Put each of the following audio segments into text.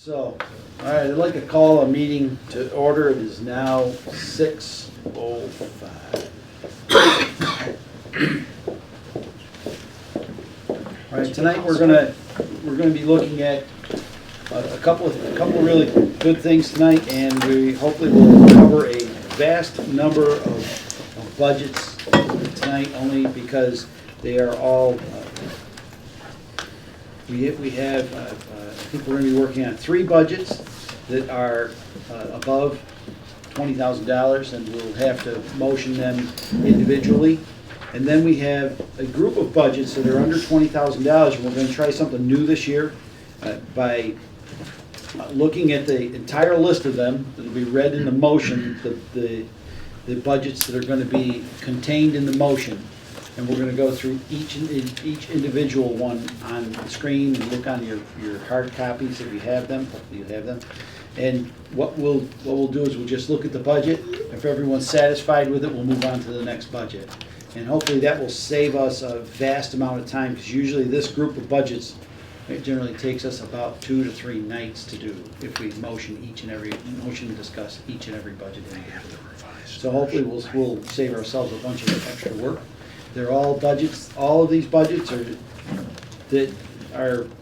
So, all right, I'd like to call a meeting to order. It is now 6:05. All right, tonight we're gonna be looking at a couple of really good things tonight, and we hopefully will cover a vast number of budgets tonight, only because they are all. We have, I think we're going to be working on 3 budgets that are above $20,000, and we'll have to motion them individually. And then we have a group of budgets that are under $20,000, and we're going to try something new this year by looking at the entire list of them. It'll be read in the motion, the budgets that are going to be contained in the motion. And we're going to go through each individual one on the screen and look on your hard copies if you have them. Hopefully you have them. And what we'll do is we'll just look at the budget. If everyone's satisfied with it, we'll move on to the next budget. And hopefully that will save us a vast amount of time, because usually this group of budgets, it generally takes us about 2 to 3 nights to do if we motion and discuss each and every budget individually. So hopefully we'll save ourselves a bunch of extra work. They're all budgets. All of these budgets are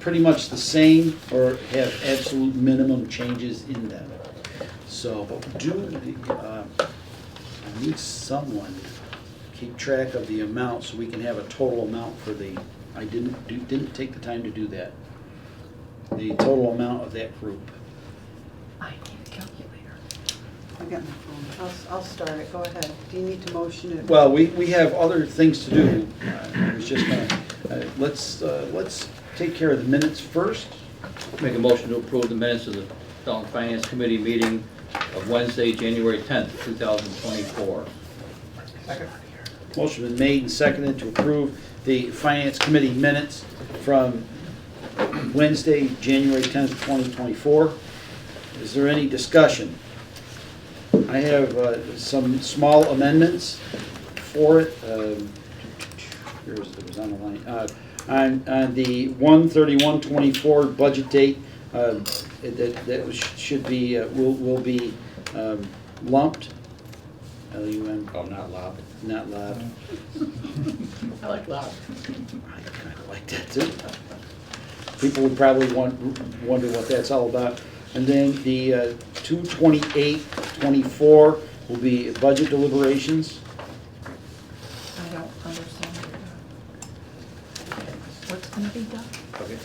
pretty much the same or have absolute minimum changes in them. So, but I need someone to keep track of the amount so we can have a total amount for the. I didn't take the time to do that. The total amount of that group. I need a calculator. I got my phone. I'll start it. Go ahead. Do you need to motion it? Well, we have other things to do. I was just gonna, let's take care of the minutes first. Make a motion to approve the minutes of the Dalton Finance Committee meeting of Wednesday, January 10th, 2024. Second. Motion been made and seconded to approve the Finance Committee minutes from Wednesday, January 10th, 2024. Is there any discussion? I have some small amendments for it. It was on the line. On the 1/31/24 budget date, should be will be lumped. LUM. Oh, not loud. Not loud. I like loud. I kind of like that too. People would probably wonder what that's all about. And then the 2/28/24 will be budget deliberations. I don't understand what's going to be done. Okay.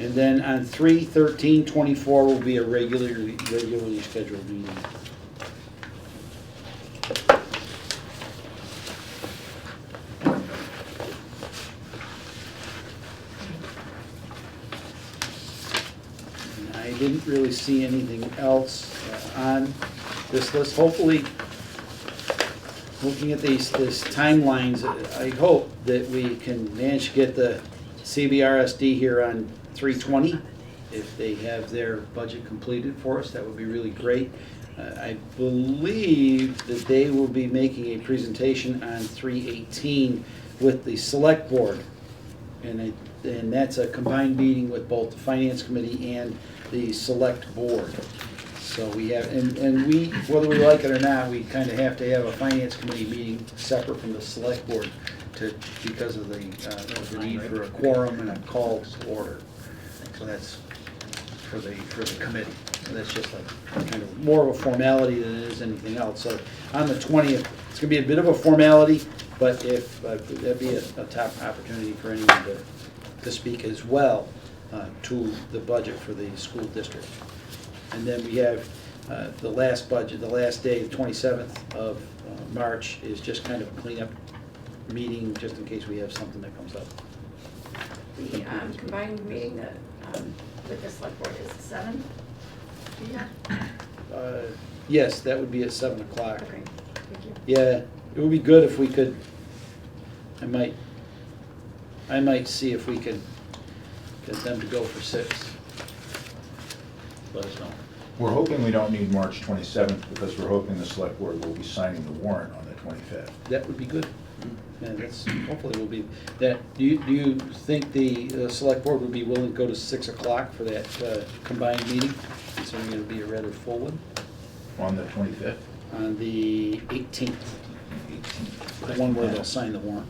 And then on 3/13/24 will be a regularly scheduled meeting. I didn't really see anything else on this list. Hopefully, looking at these timelines, I hope that we can manage to get the CBRSD here on 3/20. If they have their budget completed for us, that would be really great. I believe that they will be making a presentation on 3/18 with the select board. And that's a combined meeting with both the Finance Committee and the Select Board. So we have, and we, whether we like it or not, we kind of have to have a Finance Committee meeting separate from the Select Board because of the need for a quorum and a call to order. So that's for the committee. So that's just like kind of more of a formality than it is anything else. So on the 20th, it's going to be a bit of a formality, but if that'd be a top opportunity for anyone to speak as well to the budget for the school district. And then we have the last budget, the last day, the 27th of March, is just kind of a cleanup meeting, just in case we have something that comes up. The combined meeting that with the select board is 7? Yeah. Yes, that would be at 7 o'clock. Okay, thank you. Yeah, it would be good if we could, I might see if we could get them to go for 6. Let us know. We're hoping we don't need March 27th because we're hoping the select board will be signing the warrant on the 25th. That would be good. And that's, hopefully will be, that, do you think the select board would be willing to go to 6 o'clock for that combined meeting? Considering it'll be a rather full one, On the 25th? on the 18th, the one where they'll sign the warrant.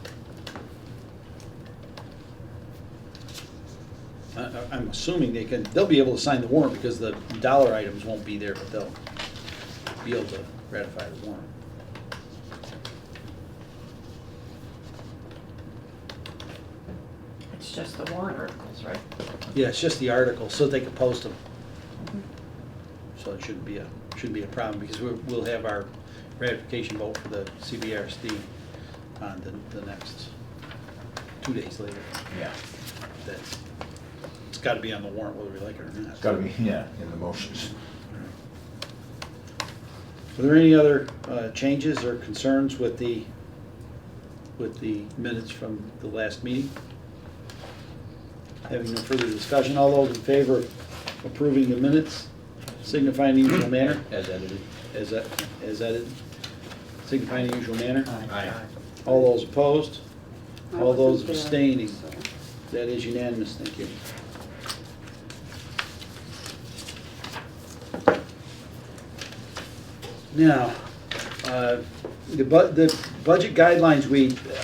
I'm assuming they'll be able to sign the warrant because the dollar items won't be there, but they'll be able to ratify the warrant. It's just the warrant articles, right? Yeah, it's just the article, so they can post them. So it shouldn't be a problem, because we'll have our ratification vote for the CBRSD on the next 2 days later. Yeah. It's gotta be on the warrant whether we like it or not. It's gotta be, yeah, in the motions. Are there any other changes or concerns with the minutes from the last meeting? Having no further discussion, all those in favor of approving the minutes, signify in the usual manner. As edited. As edited, signify in the usual manner. Aye. All those opposed? I All those wasn't there, abstaining? so. That is unanimous, thank you. Now, the budget guidelines,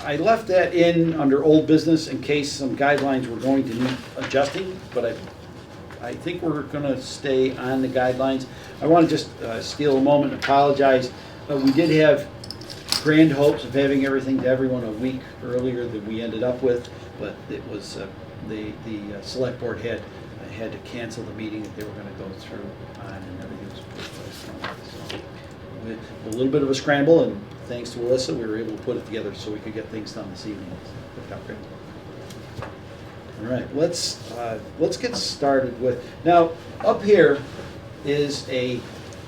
I left that in under old business in case some guidelines were going to need adjusting, but I think we're gonna stay on the guidelines. I wanna just steal a moment and apologize. We did have grand hopes of having everything to everyone a week earlier than we ended up with, but it was, the select board had to cancel the meeting that they were gonna go through on, and everything was postponed. So, a little bit of a scramble, and thanks to Alyssa, we were able to put it together so we could get things done this evening. It worked out great. All right, let's get started with, now, up here is a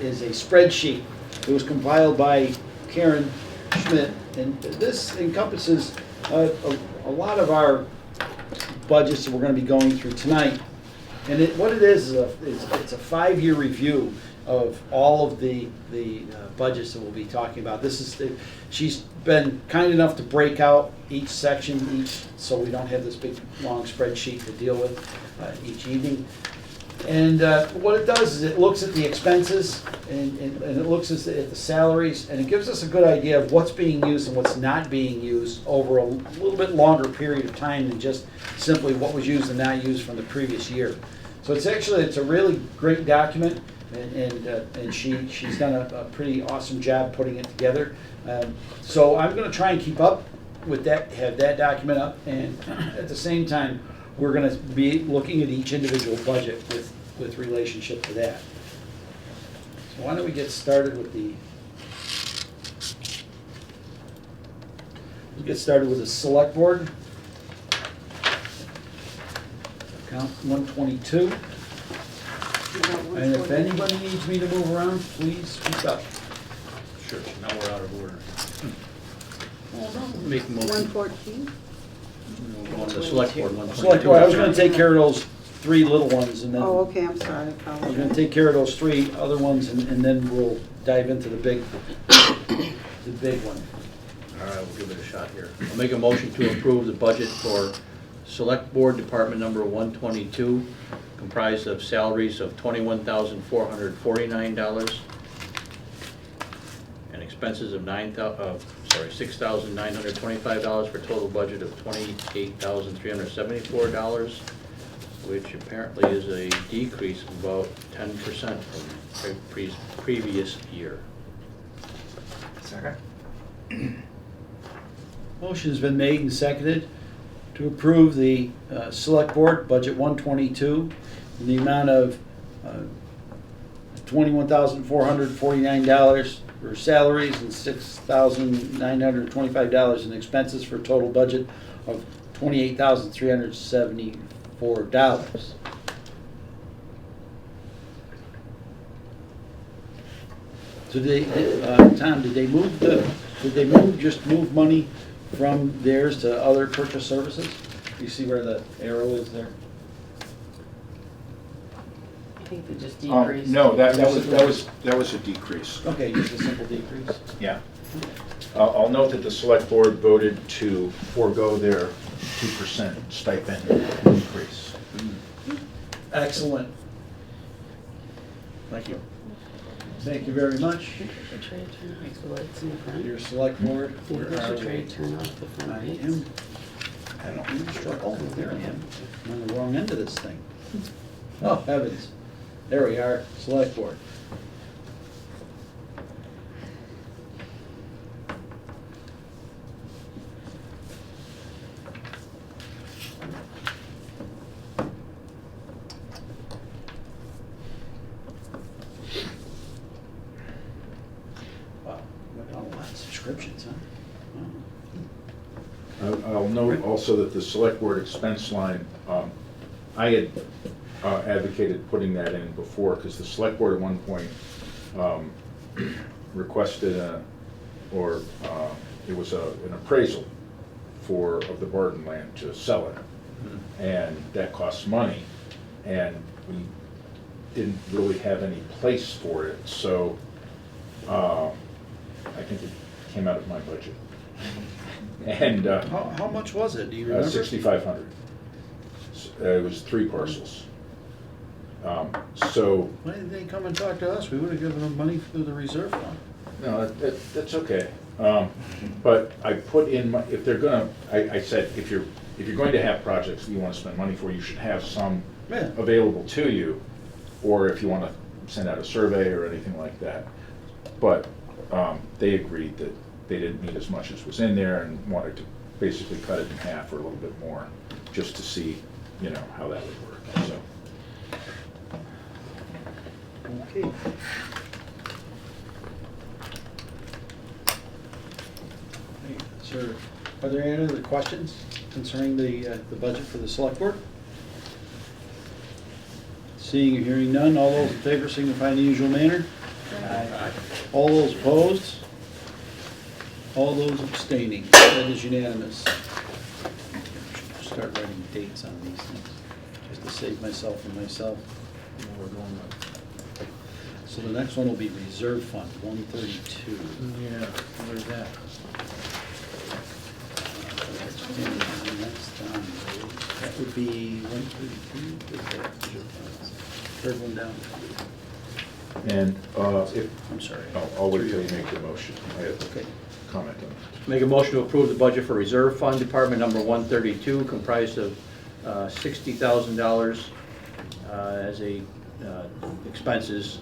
spreadsheet. It was compiled by Karen Schmidt, and this encompasses a lot of our budgets that we're going to be going through tonight. And what it is it's a 5-year review of all of the budgets that we'll be talking about. She's been kind enough to break out each section, so we don't have this big long spreadsheet to deal with each evening. And what it does is it looks at the expenses and it looks at the salaries, and it gives us a good idea of what's being used and what's not being used over a little bit longer period of time than just simply what was used and not used from the previous year. So it's a really great document, and she's done a pretty awesome job putting it together. So I'm going to try and keep up with that, have that document up, and at the same time, we're going to be looking at each individual budget with relationship to that. So why don't we get started with the select board. Account 122. And if anybody needs me to move around, please speak up. Sure, now we're out of order. Make a motion. 114? We'll go on to the select board. Select board, I was going to take care of those 3 little ones, and then Oh, okay, I'm sorry, I I was going to apologize. take care of those 3 other ones, and then we'll dive into the big one. All right, we'll give it a shot here. I'll make a motion to approve the budget for Select Board Department Number 122, comprised of salaries of $21,449 and expenses of $6,925 for a total budget of $28,374, which apparently is a decrease of about 10% from previous year. Second. Motion's been made and seconded to approve the Select Board Budget 122 in the amount of $21,449 for salaries and $6,925 in expenses for a total budget of $28,374. So Tom, did they just move money from theirs to other purchase services? You see where the arrow is there? I think they just Oh, decreased. no, that was a decrease. Okay, just a simple decrease. Yeah. I'll note that the select board voted to forego their 2% stipend increase. Excellent. Thank you. Thank you very much. The trade turn off the lights in the front. Your select board. Maybe Where we are should we? trade turn off the front I lights. am. I don't even struggle. Oh, there I am. I'm on the wrong end of this thing. Oh, heavens. There we are, select board. Wow, we got a lot of subscriptions, huh? Wow. I'll note also that the select board expense line, I had advocated putting that in before, because the select board at one point requested it was an appraisal of the Barton land to sell it. And that costs money, and we didn't really have any place for it, so I think it came out of my budget. And How much was it, do you remember? 6,500. It was 3 parcels. So, Why didn't they come and talk to us? We would have given them money through the reserve fund. no, that's okay. But I put in, if they're gonna, I said, if you're going to have projects that you wanna spend money for, you should have some Yeah. available to you, or if you wanna send out a survey or anything like that. But they agreed that they didn't need as much as was in there and wanted to basically cut it in half or a little bit more, just to see, how that would work, so. Okay. Sir, are there any other questions concerning the budget for the select board? Seeing or hearing none, all those in favor signify in the usual manner. Aye. All those opposed? All those abstaining? That is unanimous. Start writing dates on these things, just to save myself and myself. So the next one will be reserve fund, 132. Yeah, where's that? That would be 132, third one down. And if, I'm sorry. I'll wait till you make the motion. I have Okay. a comment on it. Make a motion to approve the budget for Reserve Fund Department number 132, comprised of $60,000 as a expenses,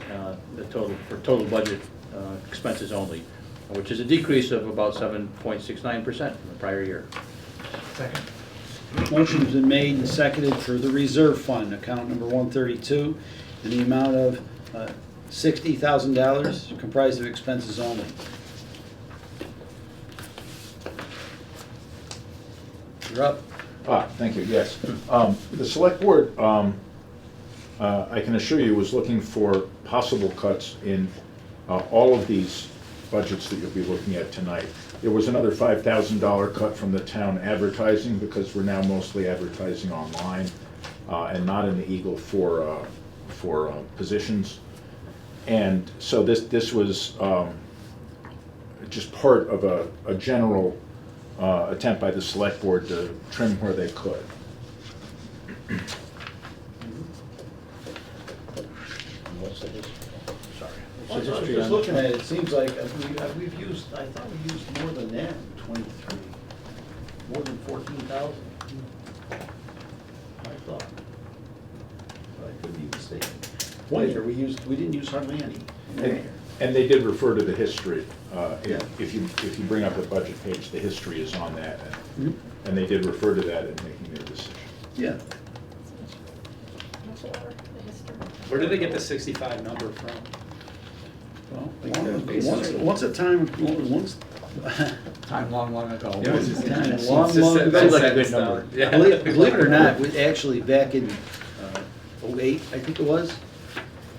for total budget expenses only, which is a decrease of about 7.69% from the prior year. Second. Motion's been made and seconded for the reserve fund, account number 132, in the amount of $60,000, comprised of expenses only. You're up. Thank you, yes. The select board, I can assure you, was looking for possible cuts in all of these budgets that you'll be looking at tonight. There was another $5,000 cut from the town advertising, because we're now mostly advertising online and not in the Eagle for positions. And so this was just part of a general attempt by the select board to trim where they could. What's the history? Sorry. Well, I was just looking at it, it seems like we've used, I thought we used more than that in 23, more than 14,000. I thought. But I could be mistaken. One year, we didn't use hardly any. And they did refer to the history. Yeah. If you bring up the budget page, the history is on that. Mhm. And they did refer to that in making their decision. Yeah. Where did they get the 65 number from? Well, once a time, once. Time long ago. Yeah, it was just- Time, it's long, just long set- ago. Seems like a set good stone. number. Yeah. Believe it or not, actually back in '08, I think it was,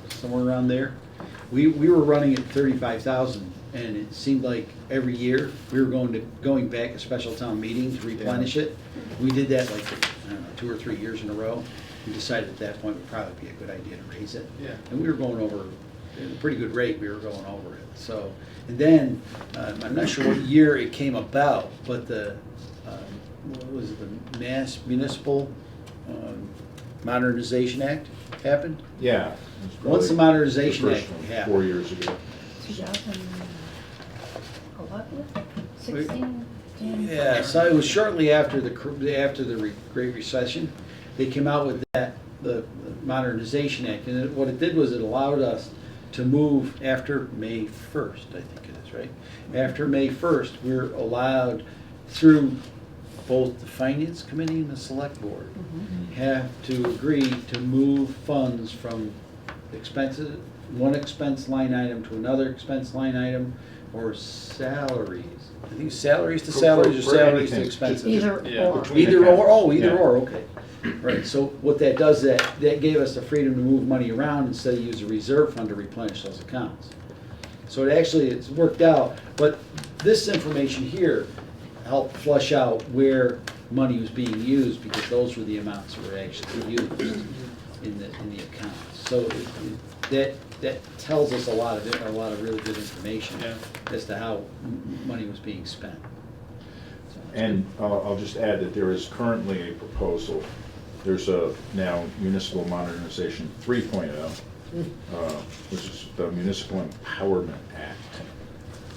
somewhere around there, we were running at 35,000, and it seemed like every year we were going back a special town meeting to replenish it. We did that like, I don't know, 2 or 3 years in a row. We decided at that point it would probably be a good idea to raise it. Yeah. And we were going over at a pretty good rate, we were going over it. So, and then, I'm not sure what year it came about, but the, what was it, the Mass Municipal Modernization Act happened? Yeah. it was Once the probably Modernization the first Act one, happened. 4 years ago. 2011, 16? Yeah, so it was shortly after the Great Recession. They came out with the Modernization Act, and what it did was it allowed us to move after May 1st, I think it is, right? After May 1st, we're allowed through both the Finance Committee and the Select Board have to agree to move funds from expenses, one expense line item to another expense line item, or salaries. I think salaries to salaries or For salaries to anything, expenses. Either Yeah. or. Between Either or, oh, either Yeah. or, okay. Right, so what that does, that gave us the freedom to move money around instead of use a reserve fund to replenish those accounts. So it actually, it's worked out, but this information here helped flush out where money was being used, because those were the amounts that were actually used in the accounts. So that tells us a lot of really good information Yeah. as to how money was being spent. So, And I'll just add that there is currently a proposal, there's a now Municipal Modernization 3.0, which is the Municipal Empowerment Act.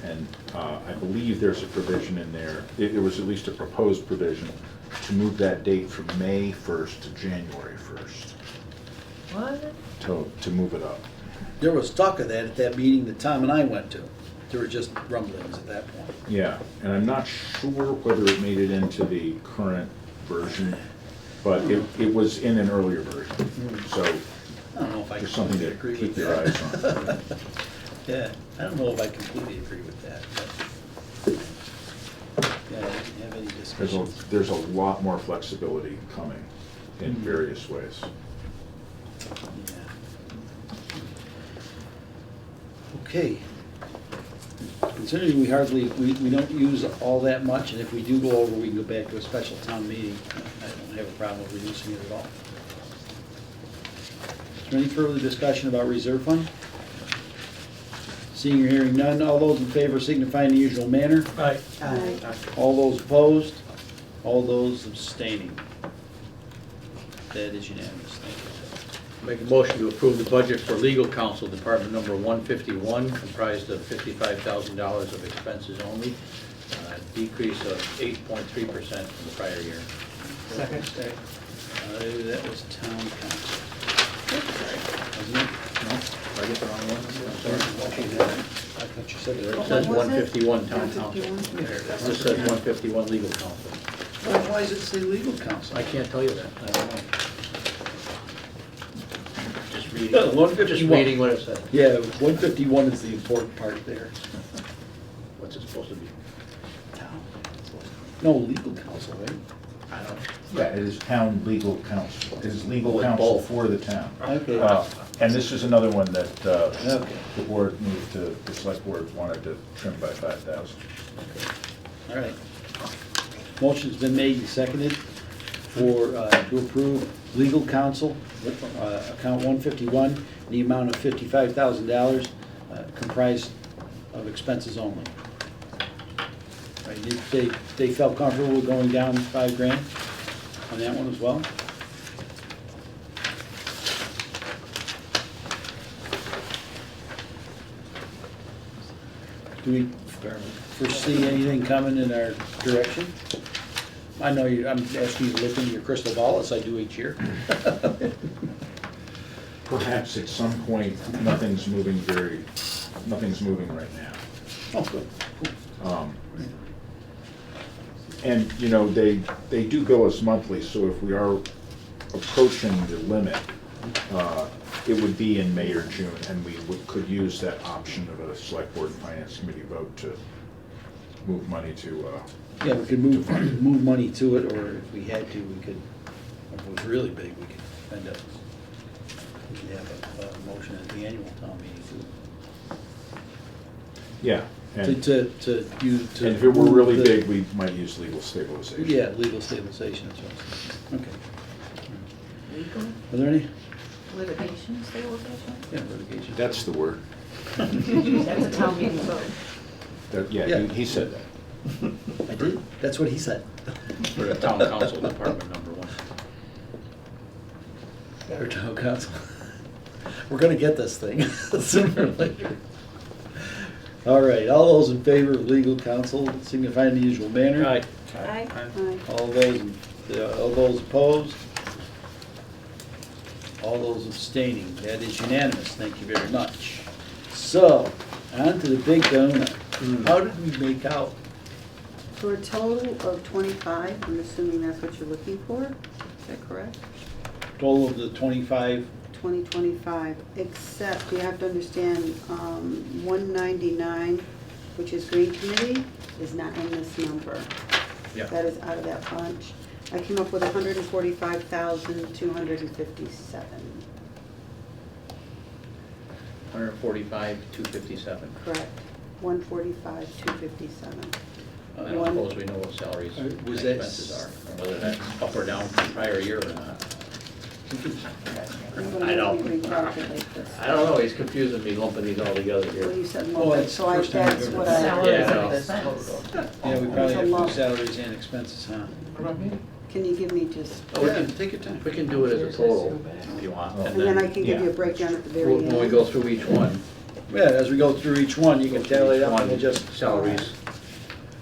And I believe there's a provision in there, it was at least a proposed provision, to move that date from May 1st to January 1st, What? to move it up. There was talk of that at that meeting that Tom and I went to. There were just rumblings at that point. Yeah, and I'm not sure whether it made it into the current version, but it was in an earlier version, so I don't know if I just something completely to agree keep with your eyes that. on. Yeah, I don't know if I completely agree with that, but, yeah, I didn't have any discussions. There's a lot more flexibility coming in various ways. Yeah. Okay. Considering we don't use all that much, and if we do go over, we can go back to a special town meeting. I don't have a problem with reducing it at all. Is there any further discussion about reserve fund? Seeing or hearing none, all those in favor signify in the usual manner. Aye. All those opposed, all those abstaining. That is unanimous, thank you. Make a motion to approve the budget for legal counsel, department number 151, comprised of $55,000 of expenses only, decrease of 8.3% from the prior year. Second. That was town council. Wasn't it? No? Did I get the wrong one? I'm sorry. I thought you said It it. says What was it? 151 town council. 151? There it is. This says 151 legal counsel. Why does it say legal counsel? I can't tell you that, I don't know. Just reading, Yeah, 151. just reading what it says. Yeah, 151 is the important part there. What's it supposed to be? Town. No, legal counsel, right? I don't know. Yeah, it is town legal counsel, it is legal With counsel both. for the town. Okay. And this is another one that Okay. the board moved to, the select board wanted to trim by 5,000. All right. Motion's been made and seconded for, to approve legal counsel, account 151, the amount of $55,000, comprised of expenses only. Right, they felt comfortable with going down $5,000 on that one as well? Do we foresee anything coming in our direction? I know you, I'm asking you to look into your crystal ball, as I do each year. Perhaps at some point, nothing's moving right now. Oh, good. And, you know, they do bill us monthly, so if we are approaching the limit, it would be in May or June, and we could use that option of a select board and finance committee vote to move money to, Yeah, we could move money to it, or if we had to, we could, if it was really big, we could end up, we could have a motion at the annual town meeting yeah. And to use, to. and if it were really move the- big, we might use legal stabilization. Yeah, legal stabilization, that's what I'm saying. Okay. Legal? Are there any? Litigation stabilization? Yeah, litigation. That's the word. That's a town meeting vote. Yeah, Yeah. he said that. I did, that's what he said. For the town council, department number 1. Or town council. We're gonna get this thing sooner or later. All right, all those in favor of legal counsel signify in the usual manner. Aye. Aye. Aye. All those opposed? All those abstaining, that is unanimous, thank you very much. So, on to the big donut. How did we make out? For a total of 25, I'm assuming that's what you're looking for, is that correct? Total of the 25, 2025, except you have to understand, 199, which is Green Committee, is not in this number. Yeah. That is out of that bunch. I came up with 145,257. 145,257. Correct. 145,257. I don't suppose we know what salaries and Was that expenses are, or whether that's up or down from prior year or not. I don't. Recalculate this. I don't know, he's confusing me, lumping these all together Well, here. you said Oh, lump, it's so I, first time that's I've what ever- I. Yeah, Salaries no. and expense. yeah, we probably There's a have lot. two salaries and expenses, huh? Can you give me just, Oh, we Yeah, can, take your time. we can do it as a total, if you want. and then I can give you a Yeah. breakdown at the very end? When we go through each one. Yeah, as we go through each one, you can tally it up and we'll just, Salaries.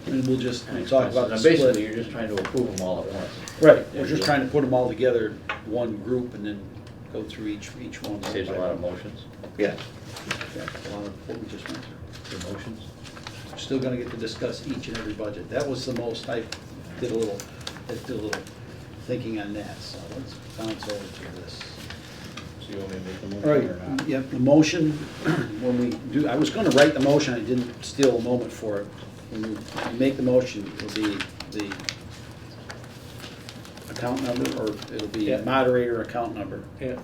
and we'll just and talk about the expenses. And basically, split. you're just trying to approve them all at once. Right, we're just trying to put them all together, one group, and then go through each one. Saves a lot of motions. Yeah. Yeah, a lot of what we just went through. The motions. We're still gonna get to discuss each and every budget. That was the most, I did a little thinking on that, so let's bounce over to this. So you want me to make the All motion right, or not? yep, the motion, when we do, I was gonna write the motion, I didn't steal a moment for it. When you make the motion, it'll be the account number, or it'll be Yeah. moderator account number, Yeah.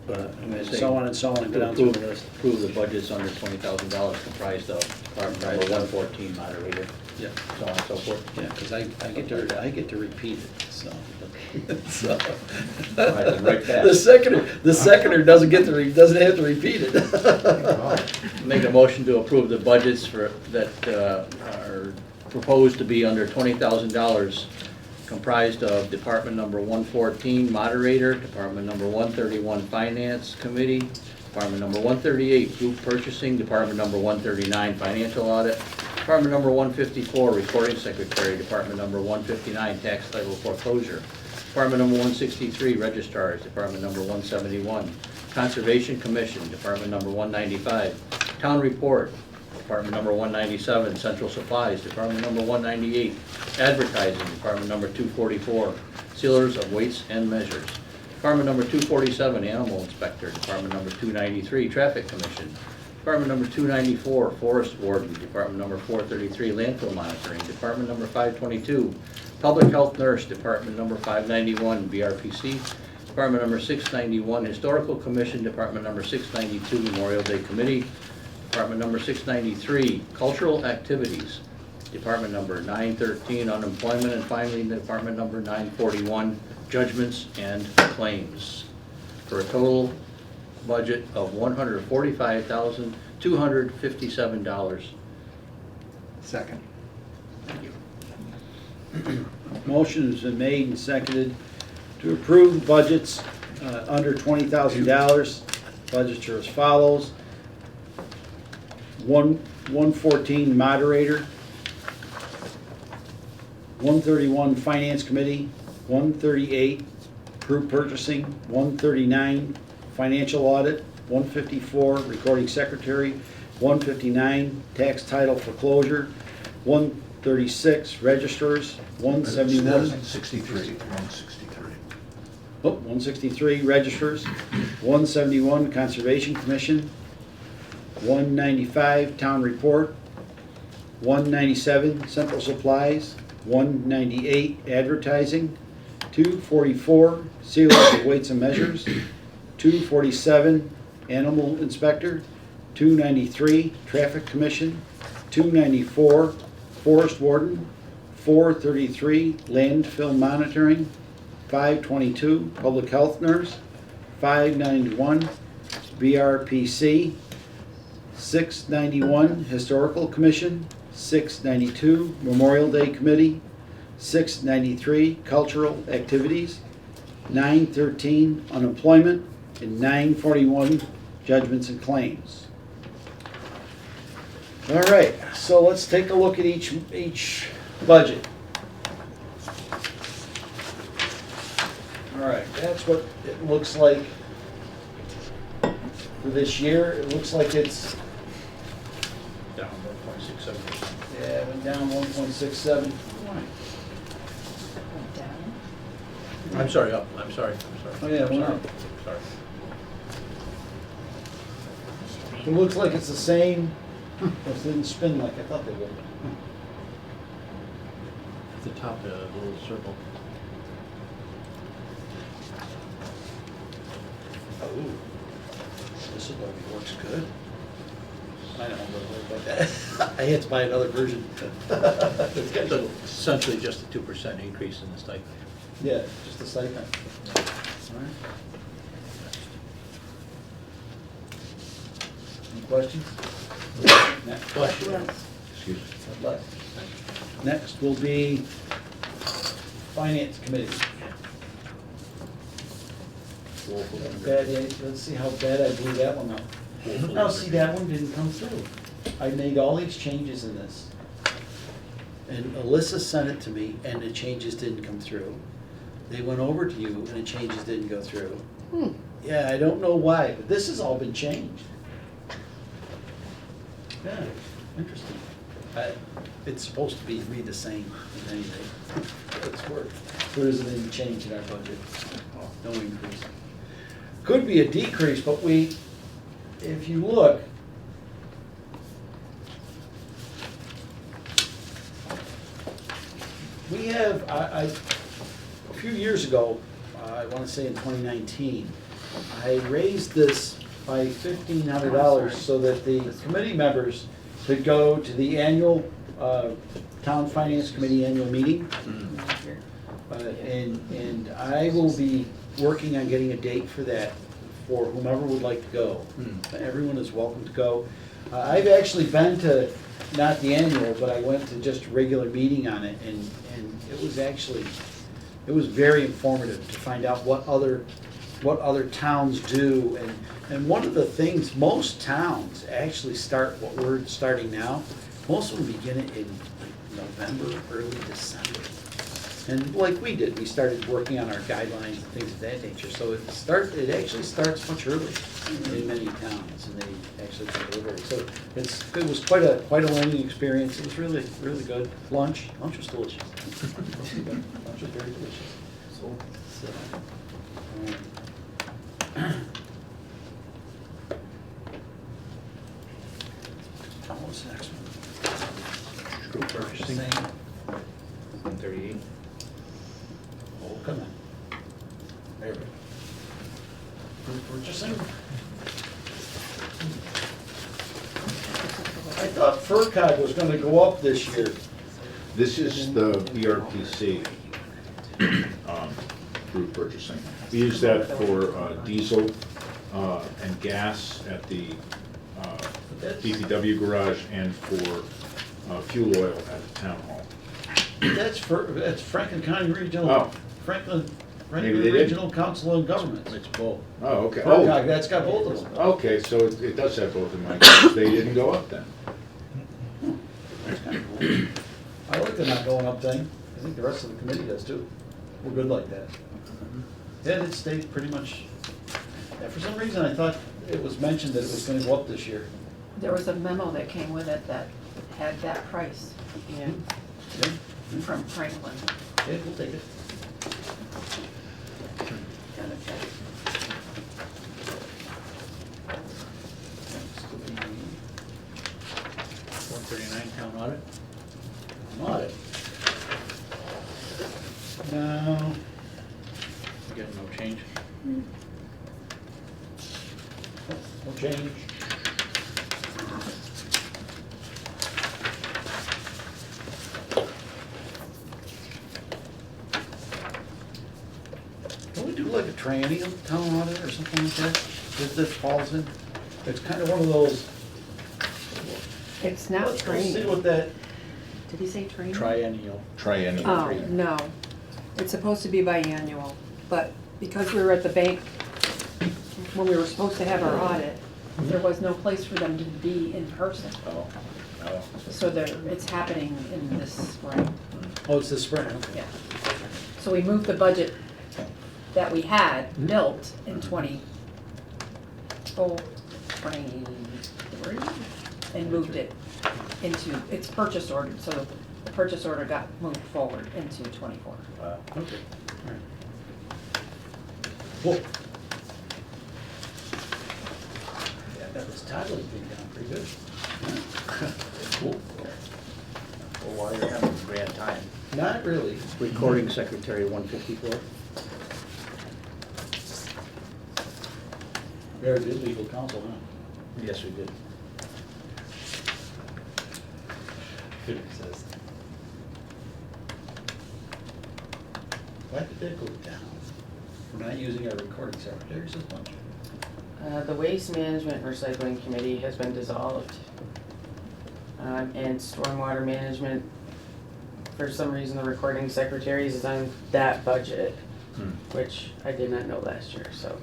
But I'm gonna and say. so on and so on, and go down through Approve the list. approve the budgets under $20,000 comprised of department number 114 moderator, Yeah, so on and so forth. yeah, because I get to repeat it, so. so. I can write that. The seconder doesn't doesn't have to repeat it. Make a motion to approve the budgets for, that are proposed to be under $20,000, comprised of department number 114 moderator, department number 131 finance committee, department number 138 group purchasing, department number 139 financial audit, department number 154 recording secretary, department number 159 tax title foreclosure, department number 163 registrars, department number 171 conservation commission, department number 195 town report, department number 197 central supplies, department number 198 advertising, department number 244 sealers of weights and measures, department number 247 animal inspector, department number 293 traffic commission, department number 294 forest warden, department number 433 landfill monitoring, department number 522 public health nurse, department number 591 BRPC, department number 691 historical commission, department number 692 Memorial Day committee, department number 693 cultural activities, department number 913 unemployment, and finally department number 941 judgments and claims, for a total budget of $145,257. Second. Thank you. Motion has been made and seconded to approve the budgets under $20,000. Budgets are as follows. 114 moderator, 131 finance committee, 138 group purchasing, 139 financial audit, 154 recording secretary, 159 tax title foreclosure, 136 registers, 171. 163 registers, 171 Conservation Commission, 195 Town Report, 197 Central Supplies, 198 Advertising, 244 Sealers of Weights and Measures, 247 Animal Inspector, 293 Traffic Commission, 294 Forest Warden, 433 Landfill Monitoring, 522 Public Health Nurse, 591 BRPC, 691 Historical Commission, 692 Memorial Day Committee, 693 Cultural Activities, 913 Unemployment, and 941 Judgments and Claims. All right, so let's take a look at each budget. All right, that's what it looks like for this year. It looks like it's, Down 1.67%. yeah, it went down 1.67. I'm sorry, up, I'm sorry. Oh, yeah, it went up. Sorry. It looks like it's the same. It didn't spin like I thought they would. At the top, the little circle. Oh, this one works good. I don't know about that. I had to buy another version. It's got So the- essentially just a 2% increase in the stipend. Yeah, just a stipend. All right. Any questions? Next. Question. Excuse me. Left. Next will be Finance Committee. Bad, let's see how bad I blew that one up. Now, see, that one didn't come through. I made all these changes in this. And Alyssa sent it to me, and the changes didn't come through. They went over to you, and the changes didn't go through. Yeah, I don't know why, but this has all been changed. Yeah, interesting. It's supposed to be read the same as anything. It's work. There isn't any change in our budget. No increase. Could be a decrease, but if you look, we have, a few years ago, I want to say in 2019, I raised this by $1,500 so that the committee members could go to the annual Town Finance Committee annual meeting. And I will be working on getting a date for that for whomever would like to go. Everyone is welcome to go. I've actually been to, not the annual, but I went to just a regular meeting on it, and it was actually, it was very informative to find out what other towns do. And one of the things, most towns actually start what we're starting now, most of them begin it in November, early December. And like we did, we started working on our guidelines and things of that nature. So it actually starts much earlier in many towns, and they actually deliver. So it was quite a learning experience. It was really, really good. Lunch was delicious. Lunch was very delicious. So, Tom, what's the next one? School purchasing. Same. 138. Oh, come on. There we go. Group purchasing. I thought FERCog was gonna go up this year. This is the BRPC group purchasing. We use that for diesel and gas at the DPW garage and for fuel oil at the town hall. That's Franklin County Regional, Oh. Franklin Maybe they did. Regional Council on Governments. It's both. Oh, okay. FERCog, that's got both of them. Okay, so it does have both in mind. They didn't go up then. That's kinda cool. I like the not going up thing. I think the rest of the committee does too. We're good like that. Yeah, it stayed pretty much, yeah, for some reason I thought it was mentioned that it was gonna go up this year. There was a memo that came with it that had that price Yeah. Yeah, from Franklin. yeah, we'll take it. Next Next will be 139 town audit. audit. No, Again, no change. no change. Can we do like a triennial town audit or something like that? That this falls in? It's kind of one of those. It's not Let's see training. what that, Did he say training? Triennial. Triennial. Oh, no. It's supposed to be biannual, but because we were at the bank, when we were supposed to have our audit, there was no place for them to be in person. Oh, no. So it's happening in this spring, oh, it's the spring, okay. yeah. So we moved the budget that we had built in 23 and moved it into, it's purchase order, so the purchase order got moved forward into 24. Wow. Okay, all right. Cool. Yeah, that was titling being down pretty good. Cool. Well, while you're having a grand time, Not really. recording secretary 154. Very good legal counsel, huh? Yes, we did. Good, it says. Why did that go down? We're not using our recording secretaries as much. The Waste Management Recycling Committee has been dissolved. And Stormwater Management, for some reason, the recording secretaries is on that budget, Hmm. which I did not know last year, so.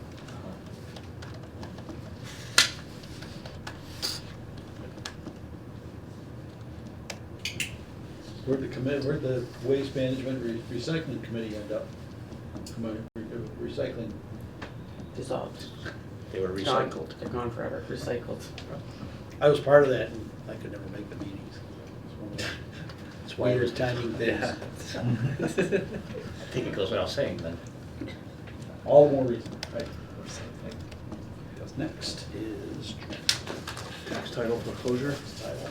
Where'd the Waste Management Recycling Committee end up? Recycling. Dissolved. They were Gone. recycled. They're gone forever, recycled. I was part of that and I could never make the meetings. It's one of the That's why weird timing things. I think it goes without saying then. All the more reason, right? Next is Tax title foreclosure. title.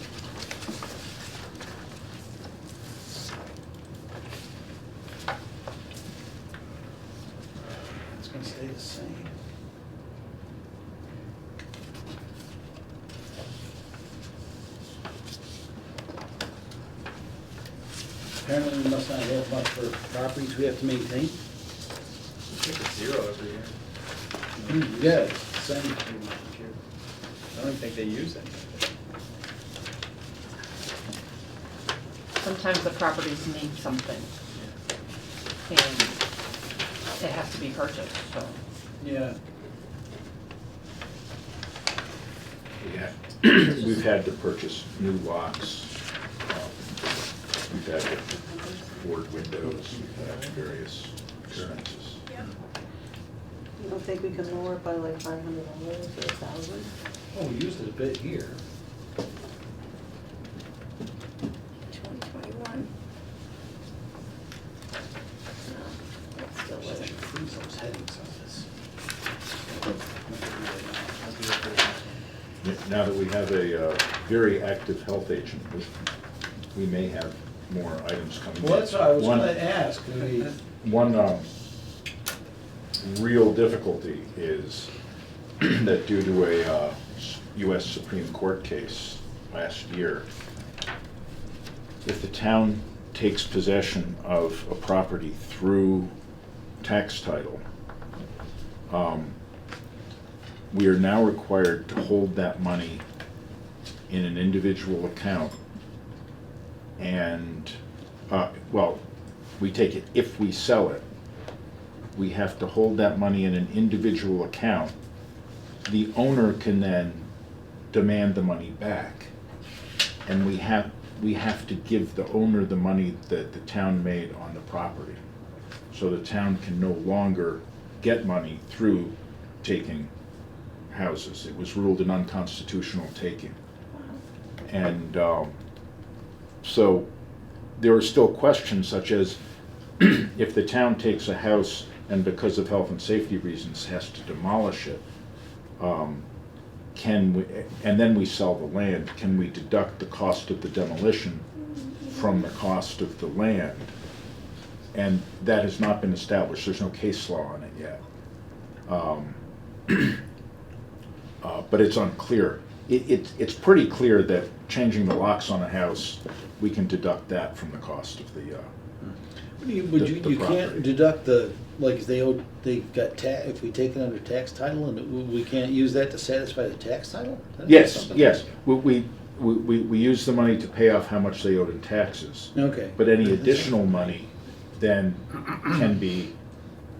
It's gonna stay the same. Apparently we must not have much for properties we have to maintain. I think it's zero every year. Yeah, same. I don't think they use it. Sometimes the properties need something, and it has to be purchased, so. Yeah. We've had to purchase new locks. We've had to board windows, we've had various expenses. You don't think we can lower it by like $500 or $1,000? Oh, we used it a bit here. 2021. No, that still Just wasn't. freeze those headings on this. Now that we have a very active health agent, we may have more items coming in. Well, that's what I was One- gonna ask. One real difficulty is that due to a US Supreme Court case last year, if the town takes possession of a property through tax title, we are now required to hold that money in an individual account and, well, we take it, if we sell it, we have to hold that money in an individual account. The owner can then demand the money back. And we have to give the owner the money that the town made on the property. So the town can no longer get money through taking houses. It was ruled an unconstitutional taking. And so there are still questions such as if the town takes a house and because of health and safety reasons has to demolish it, can we, and then we sell the land, can we deduct the cost of the demolition from the cost of the land? And that has not been established. There's no case law on it yet. But it's unclear. It's pretty clear that changing the locks on a house, we can deduct that from the cost of the But you the you can't property. deduct the, like, if they got if we take it under tax title, and we can't use that to satisfy the tax title? That'd be Yes, something. yes, we use the money to pay off how much they owed in taxes. Okay. But any additional money then can be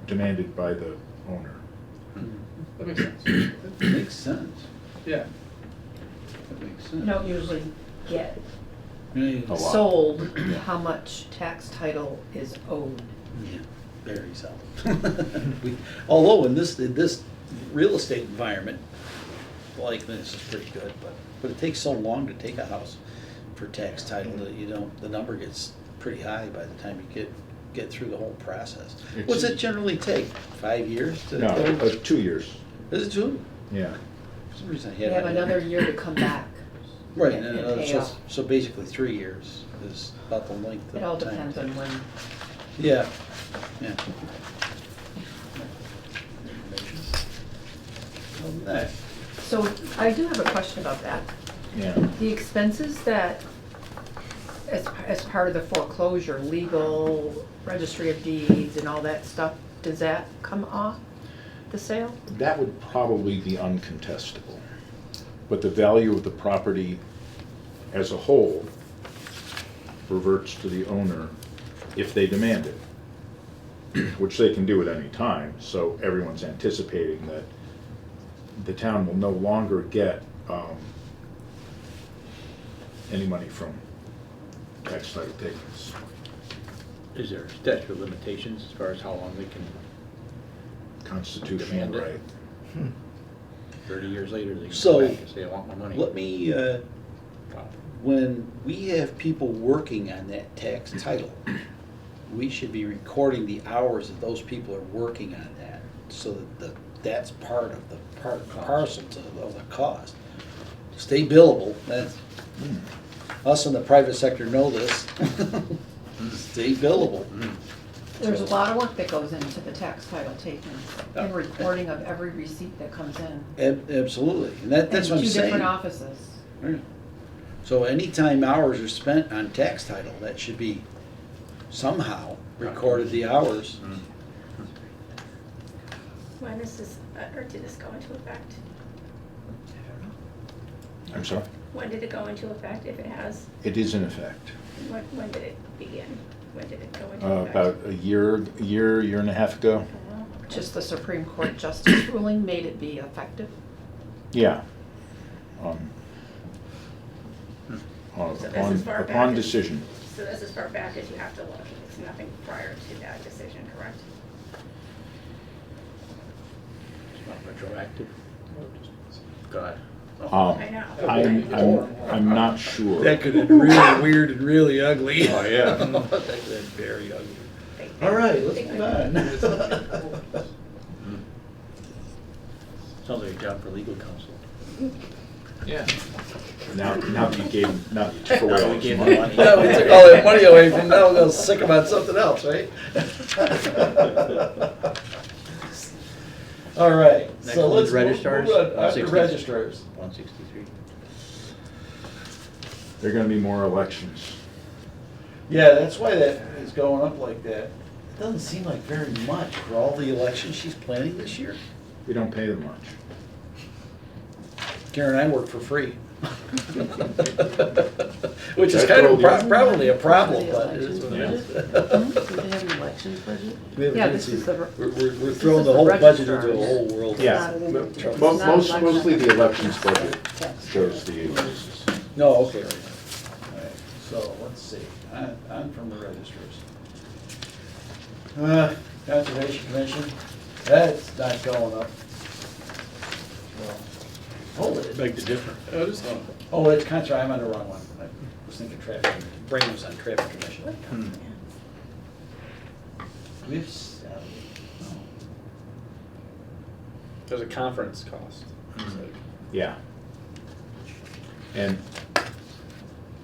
demanded by the owner. That makes sense. That makes sense. Yeah. That makes You sense. don't usually get Yeah, A lot. sold how much tax title is owed. yeah, very seldom. Although in this real estate environment, like this is pretty good, but it takes so long to take a house for tax title that you don't, the number gets pretty high by the time you get through the whole process. What's it generally take? 5 years to? No, 2 years, Is it 2? yeah. For some reason I You had. have another year to come back. Right, and pay so, off. so basically 3 years is about the length of time. It all depends on when. Yeah, yeah. Okay. So I do have a question about that. Yeah, The expenses that, as part of the foreclosure, legal, registry of deeds and all that stuff, does that come off the sale? that would probably be uncontestable. But the value of the property as a whole reverts to the owner if they demand it, which they can do at any time, so everyone's anticipating that the town will no longer get any money from tax title takings. Is there a statute of limitations as far as how long they can, Constitutional Demand it. right. 30 years later, they can So, come back and say, I want my money? Let me, Wow. when we have people working on that tax title, we should be recording the hours that those people are working on that, so that that's part of the parcel of the cost. Stay billable, that's, us in the private sector know this. Stay billable. There's a lot of work that goes into the tax title taking and recording of every receipt that comes in. Absolutely, and that's what I'm In 2 saying. different offices. Right. So anytime hours are spent on tax title, that should be somehow recorded, the hours. When is this, or did this go into effect? I'm sorry? When did it go into effect, if it has? It is in effect. When did it begin? When did it go into effect? About a year and a half ago. Just the Supreme Court justice ruling made it be effective. Yeah. So that's as far back Upon as- decision. So that's as far back as you have to look, it's nothing prior to that decision, correct? It's not retroactive? God. I know. I'm not sure. That could have been really weird and really ugly. Oh, yeah. That could have been very ugly. They- All right, let's they- move on. Sounds like a job for legal counsel. Yeah. Now that you took away all We his gave money. him money. Yeah, we took all that money away from now, we're gonna sick him on something else, right? All right, Next so one's let's registrars. move on. After 163. registrars. 163. There are gonna be more elections. Yeah, that's why that is going up like that. It doesn't seem like very much for all the elections she's planning this year. We don't pay them much. Karen and I work for free. Which is I kind of told you. probably a problem, The but it is what it elections is. Do they have an elections budget? We have a Yeah, this tendency- is the. We're this throwing is the whole budget into a registrars. whole world. Yeah. It's not an- it's Mo- not most- election. Mostly the elections budget Tax. shows the agencies. No, okay. All right, so let's see, I'm from the registers. Conservation Commission, that's not going up. Well, hold it. Beg to differ. Oh, it's I'm on the wrong one. I was thinking traffic, brain was on traffic commission. We have salary. Oh. There's a conference cost. Yeah. And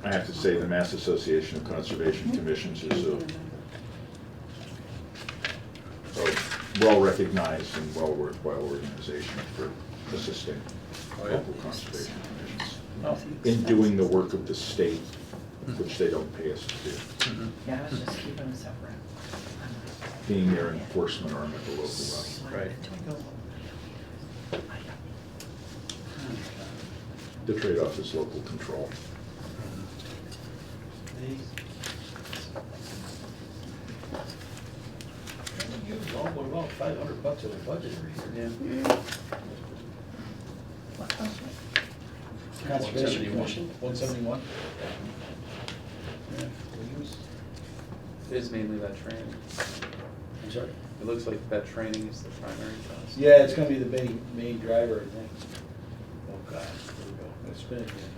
I have to say, the Mass Association of Conservation Commissions is a well-recognized and well-worthwhile organization for assisting Oh, yeah. local conservation commissions Oh. in doing the work of the state which they don't pay us to do, Yeah, I was just keeping them separate. being their enforcement arm at the local level. Right. The trade-off is local control. You know, what about $500 of the budget every year? Yeah. Conservation 171. Commission, 171? Yeah, we use, It is mainly that training. I'm sorry? It looks like that training is the primary cost. Yeah, it's gonna be the main driver, I think. Oh, God, here we go, let's spin it again.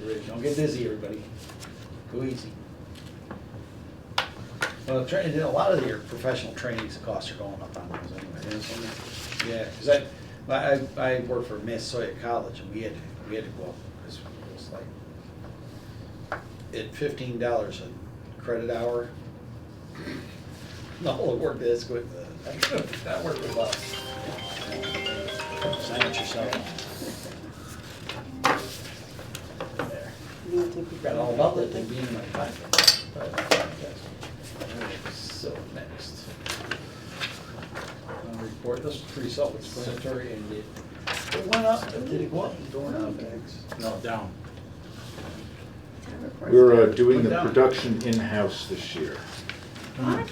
Get ready. Don't get dizzy, everybody. Go easy. Well, a lot of your professional trainings, the costs are going up on those anyway. Yeah, because I worked for Massasoit College, and we had to go up, because it was like, at $15 a credit hour. No, it worked this good, that worked with us. Sign it yourself. There. You want to take a- Forgot all about that thing being in my pocket. So, next. Report, this is pretty self-explanatory, and it went up, did it go up? Doorknob bags. No, down. Town reports. We're doing Went the down. production in-house this year. What?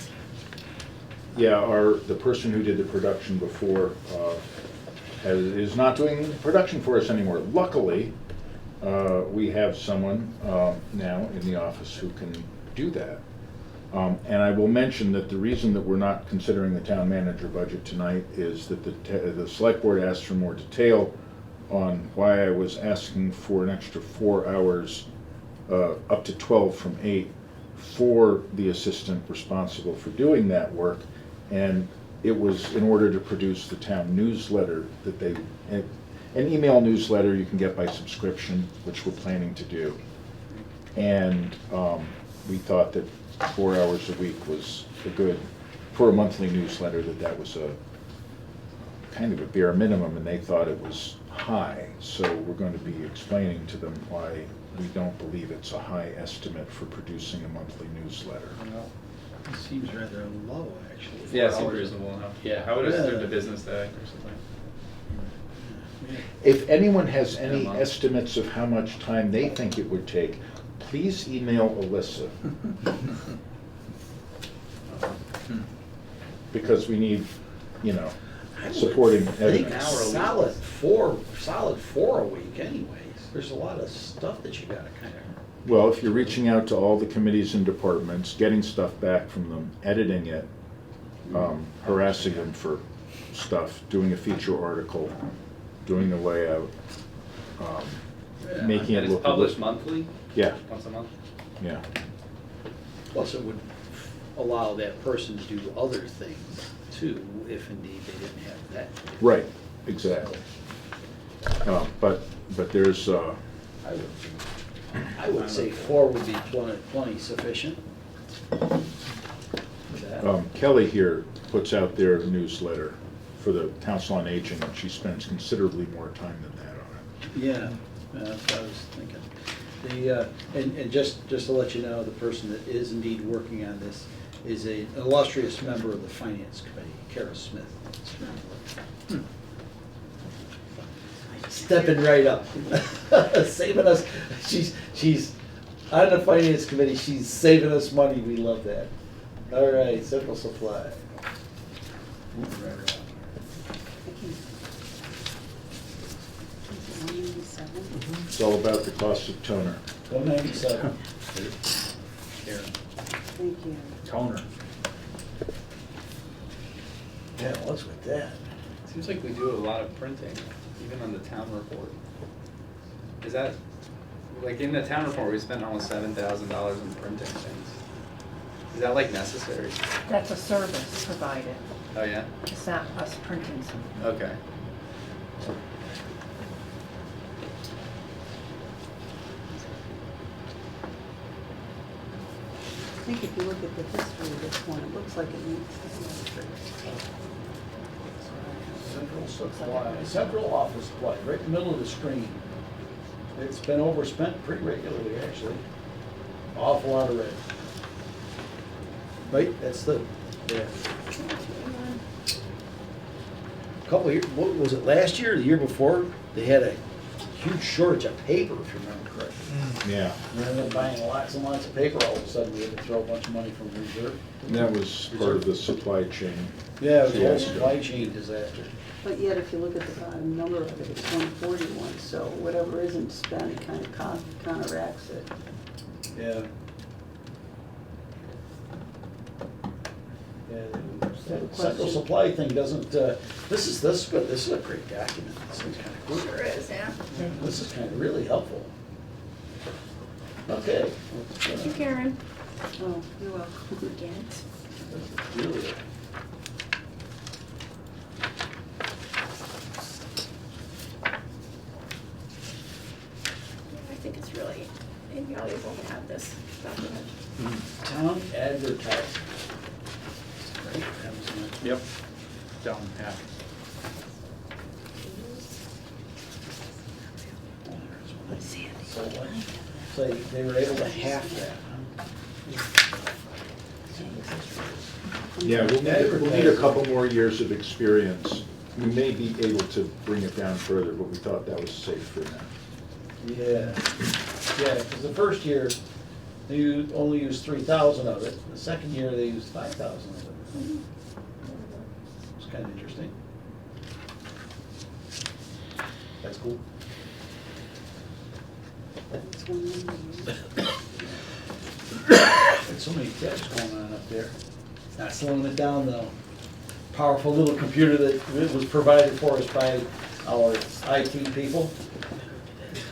Yeah, the person who did the production before is not doing production for us anymore. Luckily, we have someone now in the office who can do that. And I will mention that the reason that we're not considering the town manager budget tonight is that the select board asked for more detail on why I was asking for an extra 4 hours, up to 12 from 8, for the assistant responsible for doing that work. And it was in order to produce the town newsletter that an email newsletter you can get by subscription, which we're planning to do. And we thought that 4 hours a week was for a monthly newsletter, that was a kind of a bare minimum, and they thought it was high. So we're going to be explaining to them why we don't believe it's a high estimate for producing a monthly newsletter. It seems rather low, actually. Yeah, it 4 seems hours. reasonable enough. Yeah. How would it Yeah. do the business day or something? If anyone has any Yeah, month. estimates of how much time they think it would take, please email Alyssa, because we need, I would supporting think evidence. solid four a week anyways. There's a lot of stuff that you gotta kind of. Well, if you're reaching out to all the committees and departments, getting stuff back from them, editing it, harassing them for stuff, doing a feature article, doing the layout, making it And it's look. published monthly, Yeah, once a month? yeah. Plus, it would allow that person to do other things too, if indeed they didn't have that. Right, exactly. But there's, I would say 4 would be plenty sufficient. For that. Kelly here puts out their newsletter for the Council on Aging, and she spends considerably more time than that on it. Yeah, that's what I was thinking. And just to let you know, the person that is indeed working on this is an illustrious member of the Finance Committee, Kara Smith. Stepping right up, saving us, she's on the Finance Committee, she's saving us money, we love that. All right, Central Supply. Moving right around. 197. It's all about the cost of toner. 197. Karen. Thank you. Toner. Yeah, what's with that? Seems like we do a lot of printing, even on the town report. Is that, like in the town report, we spent almost $7,000 in printing things. Is that like necessary? That's a service provided. Oh, yeah? It's not us printing something. Okay. I think if you look at the history of this one, it looks like it needs to be. Central Supply, Central Office Supply, right in the middle of the screen. It's been overspent pretty regularly, actually. awful lot of red. Right, that's the, yeah. Couple of years, what was it, last year or the year before? They had a huge shortage of paper, if you remember correctly. Yeah, And then they're buying lots and lots of paper, all of a sudden we had to throw a bunch of money from reserve. and that was part of the supply chain. Yeah, it was a whole Yeah. supply chain disaster. But yet, if you look at the bottom number of it, it's 141, so whatever isn't spent kind of counteracts it. Yeah. Yeah, So the that central question- supply thing doesn't, this is good, this is a great document, this is kind of cool. Sure is, yeah. This is kind of really helpful. Okay. Thank you, Karen. Oh, you're welcome. Again. Really. I think it's really invaluable to have this document. Town advertising. Right, that was my- Yep. Down half. oh, there's one I see. So they were able to half that, huh? Yeah, we'll need a couple more years of experience. We may be able to bring it down further, but we thought that was safe for now. Yeah, yeah, because the first year, they only used 3,000 of it. The second year, they used 5,000 of it. It's kind of interesting. That's cool. That's one number. There's so many tabs going on up there. Not slowing it down though. Powerful little computer that was provided for us by our IT people.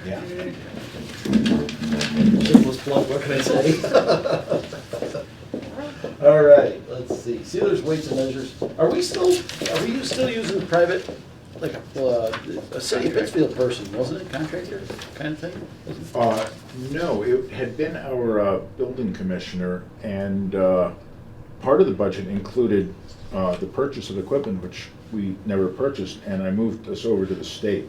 Yeah. Shameless plug, what can I say? All right, let's see. Sealers, weights and measures. Are we still using private, like a city of Pittsfield person, wasn't it, contractor kind of thing? Wasn't it? No, it had been our building commissioner, and part of the budget included the purchase of equipment, which we never purchased, and I moved us over to the state,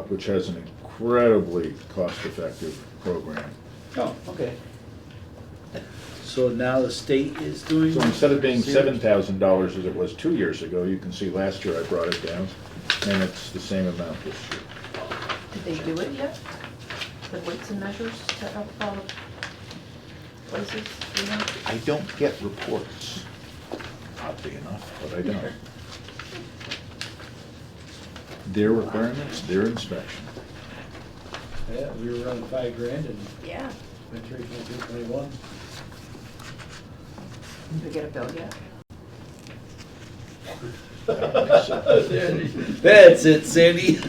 which has an incredibly cost-effective program. Oh, okay. So now the state is doing. So instead of being Sealers? $7,000 as it was 2 years ago, you can see last year I brought it down, and it's the same amount this year. Did they do it yet? The weights and measures to help all the places, you know? I don't get reports, oddly enough, but I don't. Their requirements, their inspection. Yeah, we were running $5 grand and Yeah. went 3, 22, 21. Did we get a bill yet? That's it, Sandy.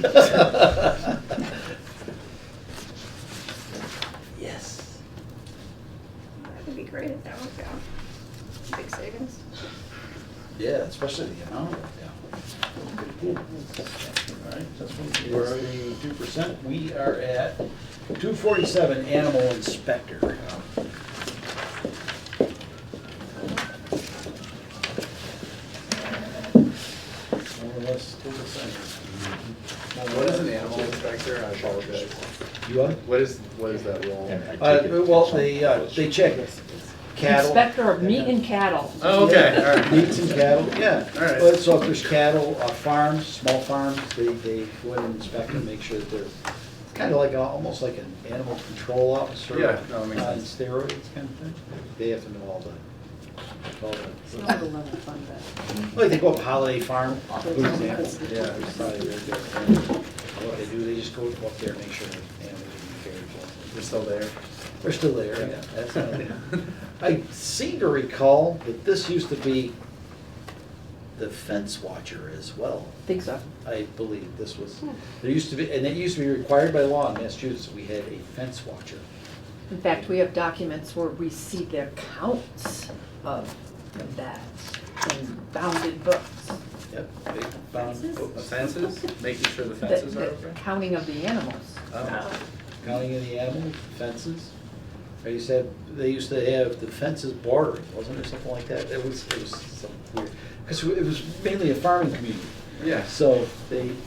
Yes. That would be great if that worked out. Big savings. Yeah, especially the amount of it, yeah. All right, that's what we're already 2%. We are at 247, animal inspector. More or less 2%. What is an animal inspector? I apologize. You what? What is that role? And I take it Well, it's on they purpose. check cattle. Inspector of meat and cattle. Oh, okay, all right. Meats and cattle, yeah. All right. But so if there's cattle, farms, small farms, they go in and inspect and make sure that they're, it's kind of like, almost like an animal control officer. Yeah, no, it makes On sense. steroids kind of thing. They have to know all the. It's not a lot of fun, but. Like they go up Holiday Farm, for example. Yeah. It's probably very good. What they do, they just go up there and make sure the animals are cared for. You're still there? They're still there, yeah. That's not- I seem to recall that this used to be the fence watcher as well. Think so. I believe this was, there used to be, and it used to be required by law in Massachusetts, we had a fence watcher. In fact, we have documents where we see the accounts of that in bounded books. Yep. Big bound Fences? The books. fences, making sure the The fences are the okay? counting of the animals. Oh. Counting of the animals, fences. They used to have the fences bordering, wasn't there something like that? It was some weird, because it was mainly a farming community. Yeah. So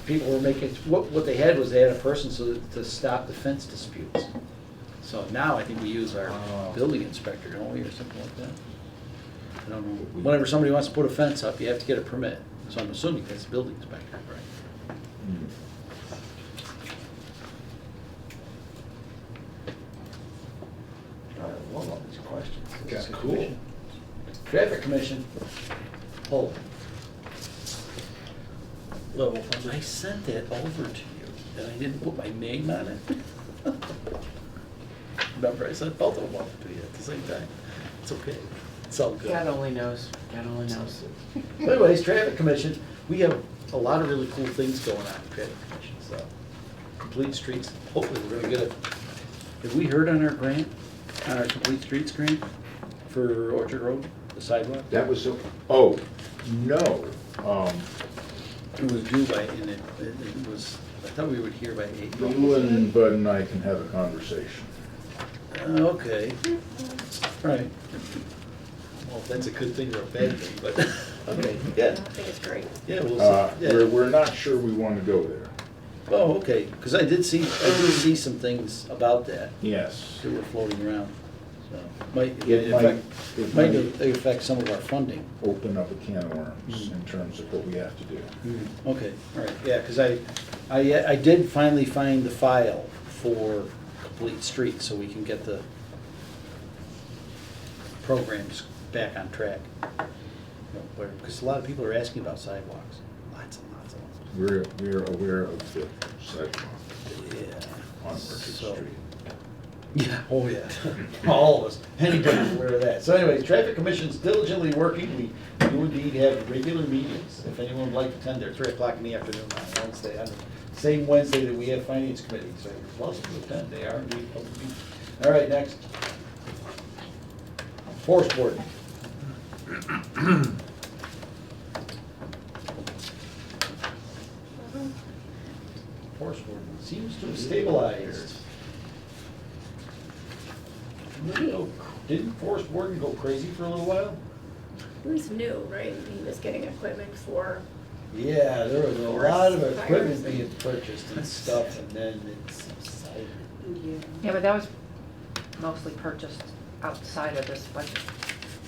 people were making, what they had was they had a person to stop the fence disputes. So now I think we use our building inspector, don't we, or something like that? I don't know. Whenever somebody wants to put a fence up, you have to get a permit. So I'm assuming that's the building inspector, right? Hmm. I love all these questions. Yeah, This is cool. commission. Traffic commission. Oh. Level funds. I sent that over to you, and I didn't put my name on it. Remember, I sent both of them up to you at the same time. It's okay. It's all good. God only knows, God only knows. Anyways, traffic commission, we have a lot of really cool things going on in traffic commission, so. Complete streets, hopefully we're gonna get it. Have we heard on our grant, on our complete streets grant for Orchard Road, the sidewalk? That was, oh, no. It was due by, and it was, I thought we would hear by April. You and Bud and I can have a conversation. Okay, right. Well, if that's a good thing or a bad thing, but, okay, I yeah, think it's great. yeah, we'll see. Yeah. We're not sure we want to go there. Oh, okay, because I did see some things about that Yes. that were floating around, so, might It might might affect some of our funding. open up a can of worms in terms of what we have to do. Okay, all right, yeah, because I did finally find the file for Complete Streets, so we can get the programs back on track. Because a lot of people are asking about sidewalks, lots and lots of them. We're aware of the sidewalk Yeah. on Orchard So- Street. Yeah, oh yeah, all of us, anybody's aware of that. So anyways, traffic commission's diligently working, we do indeed have regular meetings. If anyone would like to attend, they're 3 o'clock in the afternoon on Wednesday, on the same Wednesday that we have finance committee, so you're welcome to attend, they are indeed public meetings. All right, next. Forest board. Forest board seems to have stabilized. Didn't Forest Warden go crazy for a little while? It was new, right? He was getting equipment for, Yeah, there was a lot of Forest equipment fires. being purchased and stuff, and then it subsided. Yeah, but that was mostly purchased outside of this budget,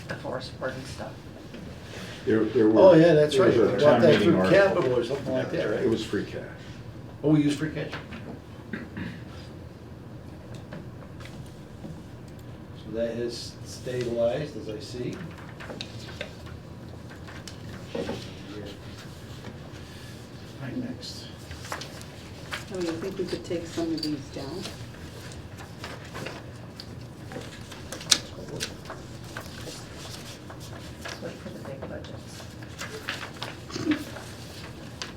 the forest board and stuff. There were. Oh, yeah, that's there right. was a We town bought that meeting through article. capital or something like that, right? It was free cash. Oh, we used free cash. So that has stabilized, as I see. Right, next. Oh, you think we could take some of these down? Wait for the big budgets.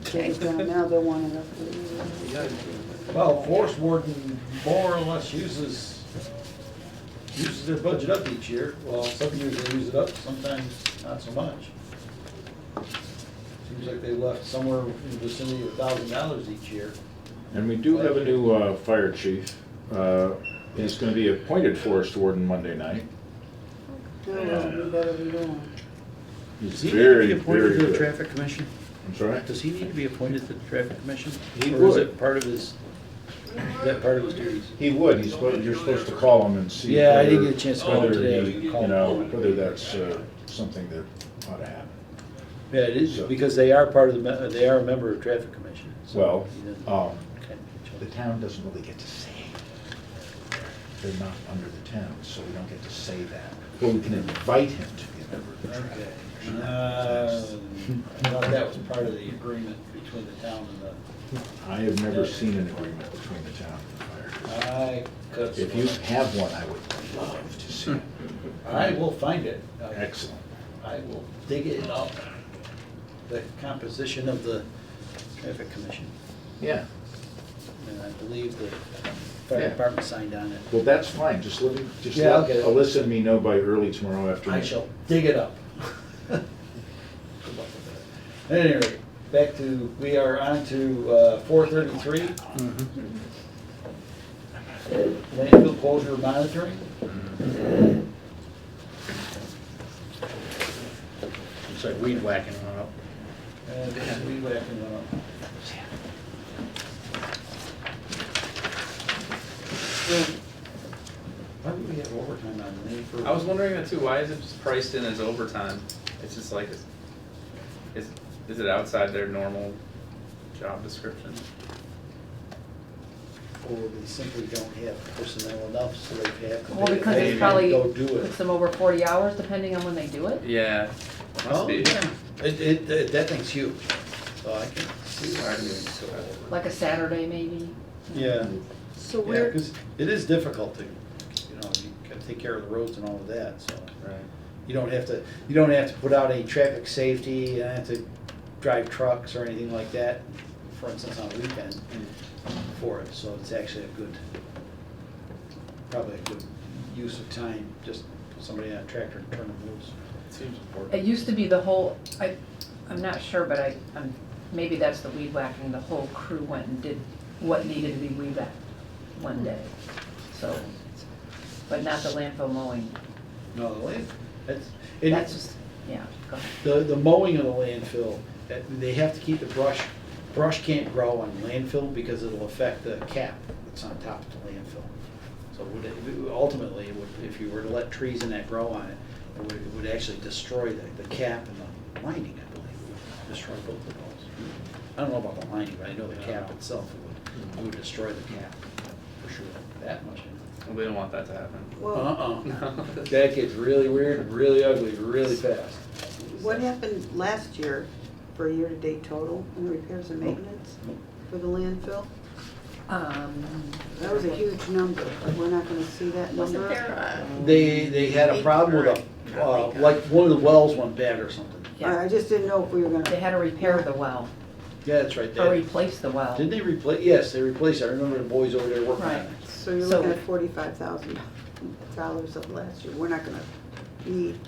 Take it down now, they'll want it up. Well, Forest Warden more or less uses their budget up each year. Well, some years they use it up, sometimes not so much. Seems like they left somewhere in the vicinity of $1,000 each year. And we do have a new fire chief. He's going to be appointed forest warden Monday night. Oh, well, we better be doing. He's Does he need to very, be appointed very to the good. traffic commission? I'm sorry? Does he need to be appointed to the traffic commission? He Or is would. it part of his, is that part of his duties? He would. You're supposed to call him and see. Yeah, I didn't whether- get a chance to call him whether today. he- You know, whether that's something that ought to happen. Yeah, it is, because they are part of the, they are a member of traffic commission. so Well, he doesn't- um, okay. the town doesn't really get to say. They're not under the town, so we don't get to say that. Well, we can invite him to be a member of the traffic Okay. commission. I thought that was part of the agreement between the town and I have never seen an agreement between the town and the fire the, district. I could. If you have one, I would love to see it. I will find it. Excellent. I will dig it up, the composition of the traffic commission. Yeah. And I believe the fire Yeah. department signed on it. Well, that's fine, just let Yeah, I'll get it. Alyssa and me know by early tomorrow afternoon. I shall dig it up. Good luck with that. At any rate, back to, we are on to 433. Landfill closure monitoring. It's like weed whacking on up. And this is weed whacking one up. overtime on land for. I was wondering that too, why is it just priced in as overtime? It's just like, is it outside their normal job description? Or they simply don't have personnel enough, so they have to. Well, because pay it's them probably, to Go do it. puts them over 40 hours depending on when they do it. Yeah, Oh, must be. yeah. That thing's huge, so I can see why. I didn't even go over. Like a Saturday maybe. Yeah, So yeah, where, because it is difficult to, you gotta take care of the roads and all of that, so. Right. You don't have to put out any traffic safety, you don't have to drive trucks or anything like that, for instance, on a weekend for it, so it's actually probably a good use of time, just put somebody on a tractor and turn them loose. It seems important. It used to be the whole, I'm not sure, but maybe that's the weed whacking, the whole crew went and did what needed to be weed whacked one day. So, but not the landfill mowing. No, the land, That's it's, just, yeah, go ahead. the mowing of the landfill, they have to keep the brush can't grow on landfill because it'll affect the cap that's on top of the landfill. So ultimately, if you were to let trees in that grow on it, it would actually destroy the cap and the lining, I believe. It would destroy both of those. I don't know about the lining, but I know the cap itself, it would destroy the cap, for sure, that much. Well, we don't want that to happen. well, That gets really weird and really ugly really fast. what happened last year for a year-to-date total in repairs and maintenance for the landfill? That was a huge number, but we're not gonna see that Wasn't number. there They had a problem with like one of the wells went bad or something. Yeah, I just didn't know if we were they gonna, had to repair the well, Yeah, that's right. or replace the well. Didn't they replace, yes, they replaced it. I remember the boys over there working on Right. it. so you're So- looking at $45,000 of last year. We're not gonna need,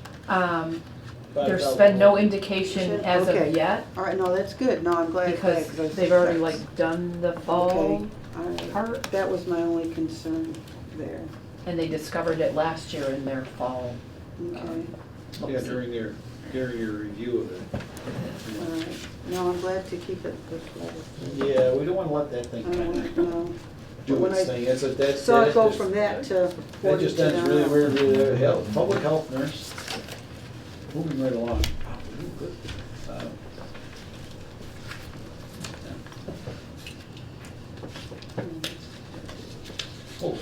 There's been no indication as Okay. of yet, all right, no, that's good. No, I'm glad. because I was- they've already like done the fall Okay, all right. part, That was my only concern there. and they discovered it last year in their fall. Okay, Yeah, during your review of it. all right. No, I'm glad to keep it this way. Yeah, we don't wanna let that thing I don't kind want, of no. do When its I thing. That's saw it go just- from that to That 40 just to ends down. really weird, really, public health nurse. Moving right along. Wow, we're doing good. Oh,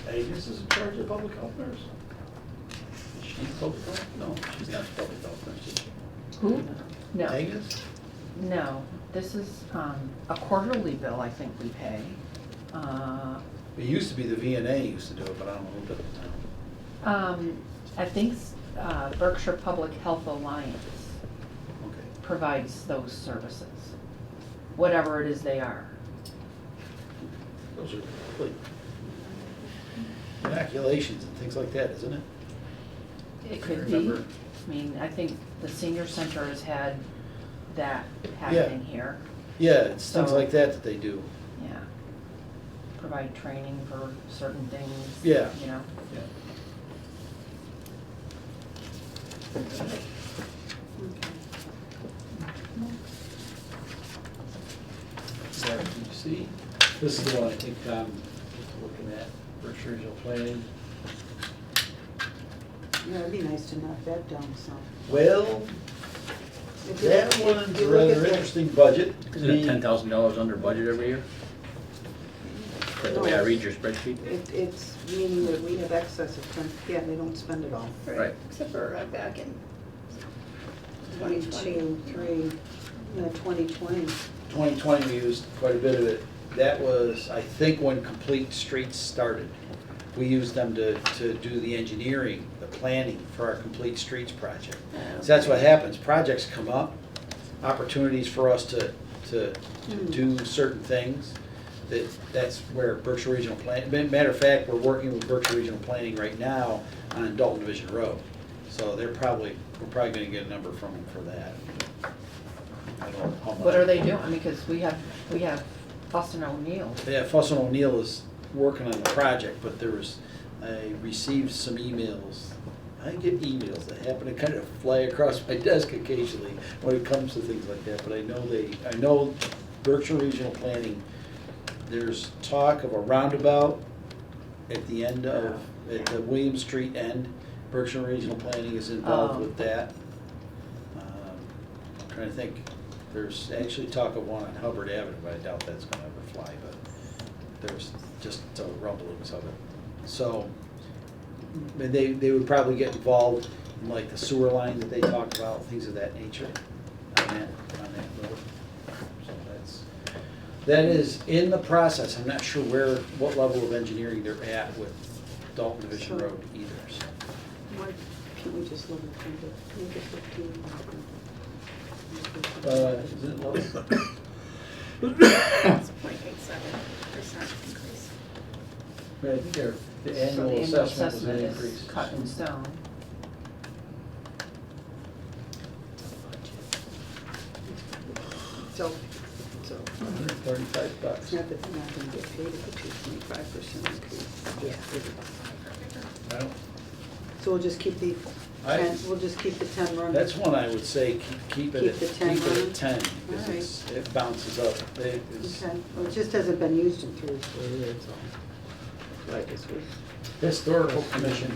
Agnes is in charge of public health nurse? Is she public health? No, she's not public health nurse, is she? Who? No, Agnes? no, this is a quarterly bill I think we pay. It used to be the VNA used to do it, but I don't know who does it now. I think Berkshire Public Health Alliance Okay. provides those services, whatever it is they are. Those are like inoculations and things like that, isn't it? It could I be. remember. I mean, I think the senior center has had that happening here, Yeah, it's things So- like that they do. yeah. Provide training for certain things. Yeah. You know, Yeah. So, did you see? This is the one I think Tom was looking at, Berkshire Regional Planning. Yeah, it'd be nice to knock that down some. Well, If you that look- one's if a you look at rather the- interesting budget. Isn't it $10,000 under budget every year? Is that the way I read your spreadsheet? It's meaning that we have excess of 10, yeah, they don't spend it all. Right. Except for back in 22, 3, 2020. 2020, we used quite a bit of it. That was, I think, when Complete Streets started. We used them to do the engineering, the planning for our Complete Streets project. So that's what happens, projects come up, opportunities for us to do certain things. That's where Berkshire Regional Planning, matter of fact, we're working with Berkshire Regional Planning right now on Dalton Division Road. So we're probably gonna get a number from them for that. I don't know how much. what are they doing? I mean, because we have Austin O'Neill. Yeah, Fuss and O'Neill is working on the project, but I received some emails. I get emails that happen to kind of fly across my desk occasionally when it comes to things like that, but I know Berkshire Regional Planning, there's talk of a roundabout at the end of at the William Street end. Berkshire Regional Planning is involved Oh. with that. I'm trying to think, there's actually talk of one on Hubbard Avenue, but I doubt that's gonna ever fly, but there's just rumblings of it. So, and they would probably get involved in like the sewer line that they talked about, things of that nature on that road. So that is in the process. I'm not sure what level of engineering they're at with Dalton Division So- Road either, so. Why can't we just look at it? Look at 15. Is it low? It's 0.87% increase. I think the So the annual annual assessment was an assessment increase. is cut in stone. So, $135. it's not that they're not gonna get paid at the 2.5% increase. Well, So we'll just keep the I- 10, we'll just keep the 10 running. that's one I would say, keep it Keep at, the 10 keep it running? at 10, All because it bounces up. It is- Okay, well, it just hasn't been used in 3 or 4 years, so. I guess we, Historical Commission,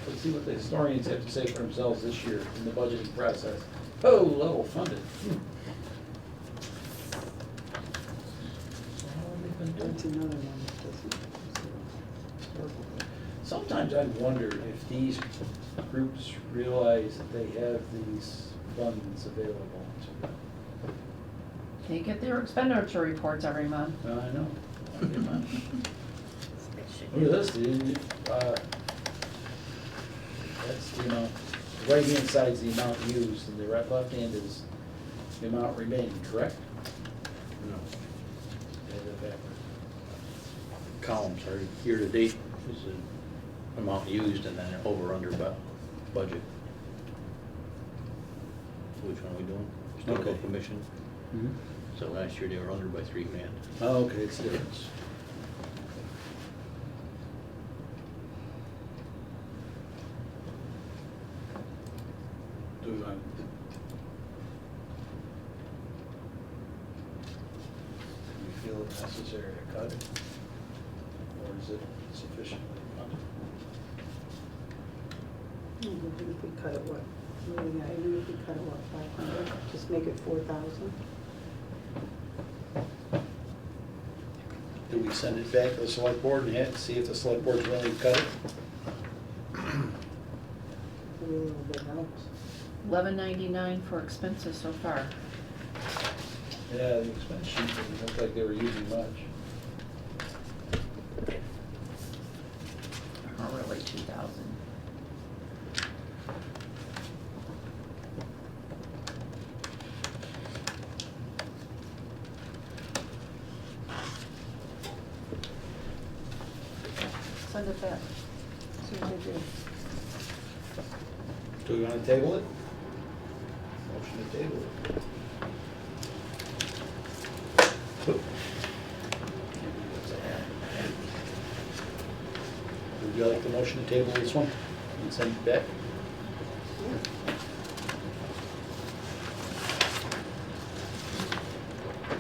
let's see what the historians have to say for themselves this year in the budgeting process. Oh, level funded. that's another one that doesn't. Sometimes I wonder if these groups realize that they have these funds available to them. They get their expenditure reports every month. I know. Look at this, that's the amount, the right-hand side's the amount used, and the left hand is the amount remaining, correct? No. Yeah, they're backward. Columns are year-to-date is the amount used and then over under budget. Which one are we doing? Historical Okay. Commission. So last year they were under by $3 grand. Oh, okay, it's different. Do we want, do you feel it necessary to cut it? Or is it sufficiently funded? Even if we cut it, what do we got? Even if we cut it, what, 500, just make it 4,000? Do we send it back to the select board and see if the select board's willing to cut it? Maybe a little bit helps. $11.99 for expenses so far. Yeah, the expense sheet didn't look like they were using much. Or really 2,000. Send it back. As soon as they do. Do we want to table it? Motion to table it. Would you like the motion to table this one and send it back?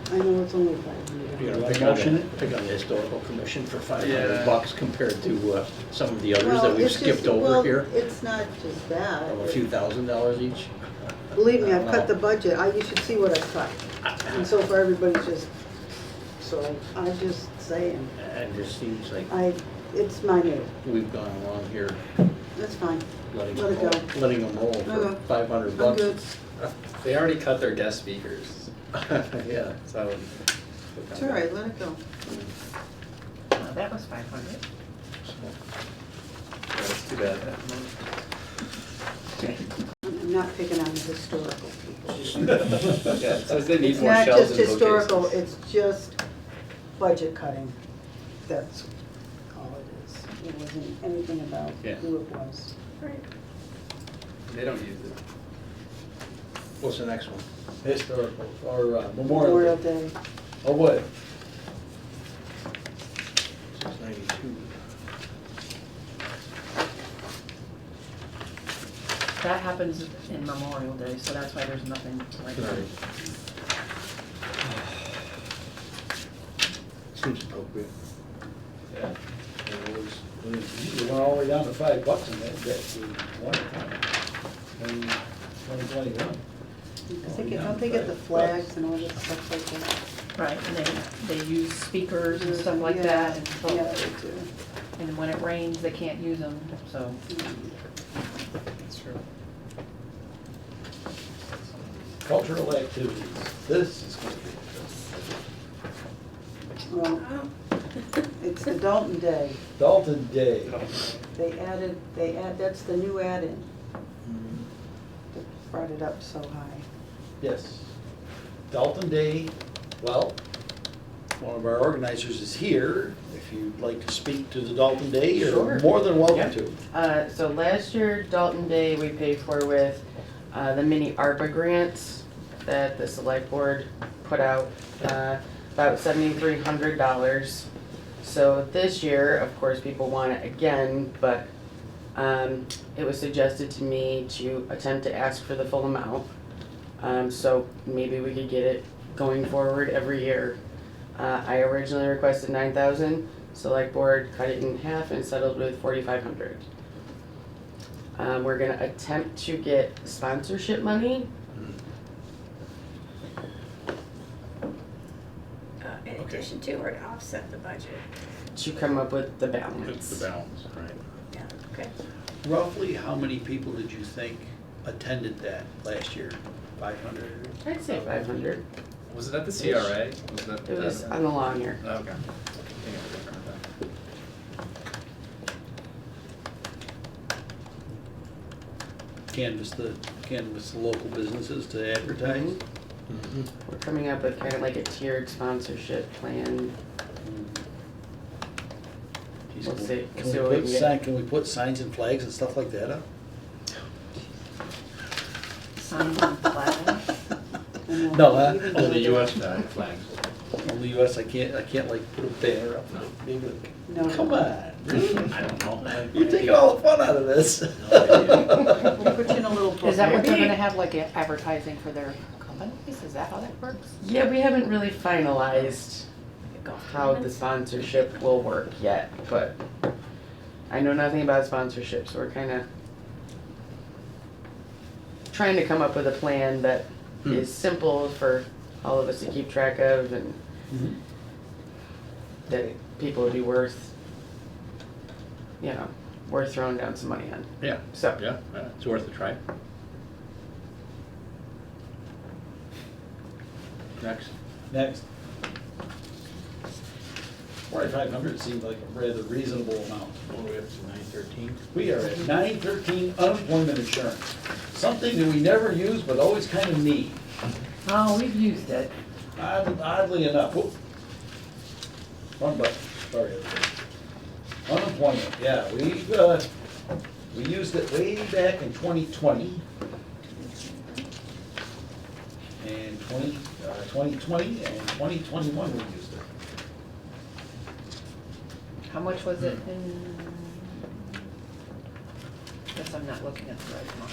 I know it's only 500. You're Do gonna I pick on motion the, it? pick on the Historical Commission for Yeah. $500 compared to some of the others Well, that we've it's just- skipped over well, here? It's not just that. Of a few $1,000s each? Believe me, I I've don't cut know. the budget, you should see what I've cut. And so far, everybody's just, so I'm just saying, It just seems like it's minute, we've gone along here that's fine. letting Let it them go. roll, letting them roll for Okay. $500. I'm good. They already cut their guest speakers, Yeah. so I would. It's all right, let it go. That was 500. That's too bad. I'm not picking on the historical people. Yeah, it says they need It's more not shelves just and historical, bookcases. it's just budget cutting. That's all it is. It wasn't anything about Yeah. who it was. Right. They don't use it. What's the next one? Historical, or Memorial Memorial Day. Day. Oh, what? 692. That happens in Memorial Day, so that's why there's nothing like that. Right. Seems appropriate. Yeah, it was We went all the way down to $5 in that in 2021. I think, don't they get the flags and all that stuff like that? Right, and they use speakers and stuff like Yeah, that, and so, Yeah, they do. and when it rains, they can't use them, so. That's true. Cultural activities, this is gonna be Well, it's the Dalton Day. Dalton Day. That's the new add-in that brought it up so high. Yes. Dalton Day, well, one of our organizers is here. If you'd like to speak to the Dalton Day, you're Sure. more than welcome Yep. to. So last year, Dalton Day, we paid for with the mini ARPA grants that the select board put out, about $7,300. So this year, of course, people want it again, but it was suggested to me to attempt to ask for the full amount. So maybe we could get it going forward every year. I originally requested 9,000, select board cut it in half and settled with 4,500. We're gonna attempt to get sponsorship money. In addition to or to offset the budget? To come up with the It's balance. the balance, right? Yeah, okay. Roughly, how many people did you think attended that last year? 500? I'd say 500. Was it at the CRA? Was that? It was on the long year. Okay. I think it was different then. Canvass the local businesses to advertise. We're coming up with kind of like a tiered sponsorship plan. Geez, We'll can see. Can See we what we put can get. sign, can we put signs and flags and stuff like that up? Signs and flags. And No, we'll even Oh, the do US flags. Only US, I can't like put a banner up. Maybe like, No. come on, really? I don't know. You're taking all the fun out of this. We'll put you in a little book. Is that what they're gonna have, like advertising for their companies? Is that how that works? Yeah, we haven't really finalized how the sponsorship will work yet, but I know nothing about sponsorship, so we're kind of trying to come up with a plan that is simple for all of us to keep track of and Mhm. that people would be worth, worth throwing down some money on. Yeah, So, yeah, it's worth a try. Next. Next. 4,500 seems like a rather reasonable amount. What are we up to, 913? We are at 913 unemployment insurance, something that we never use but always kind of need. Oh, we've used it. Oddly enough, whoop. Wrong button, sorry. Unemployment, yeah, we used it way back in 2020. And 2020 and 2021 we used it. How much was it in? Guess I'm not looking at the right one.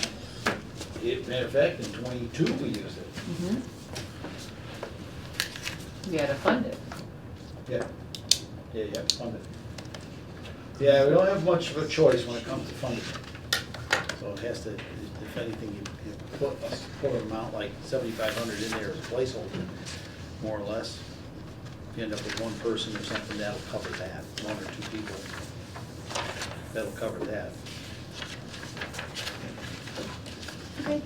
Matter of fact, in 22 we used it. Mm-hmm. We had to fund it. Yeah, funded. Yeah, we don't have much of a choice when it comes to funding. So it has to, if anything, you put an amount like 7,500 in there as a placeholder, more or less. If you end up with one person or something, that'll cover that, one or two people. That'll cover that. Okay.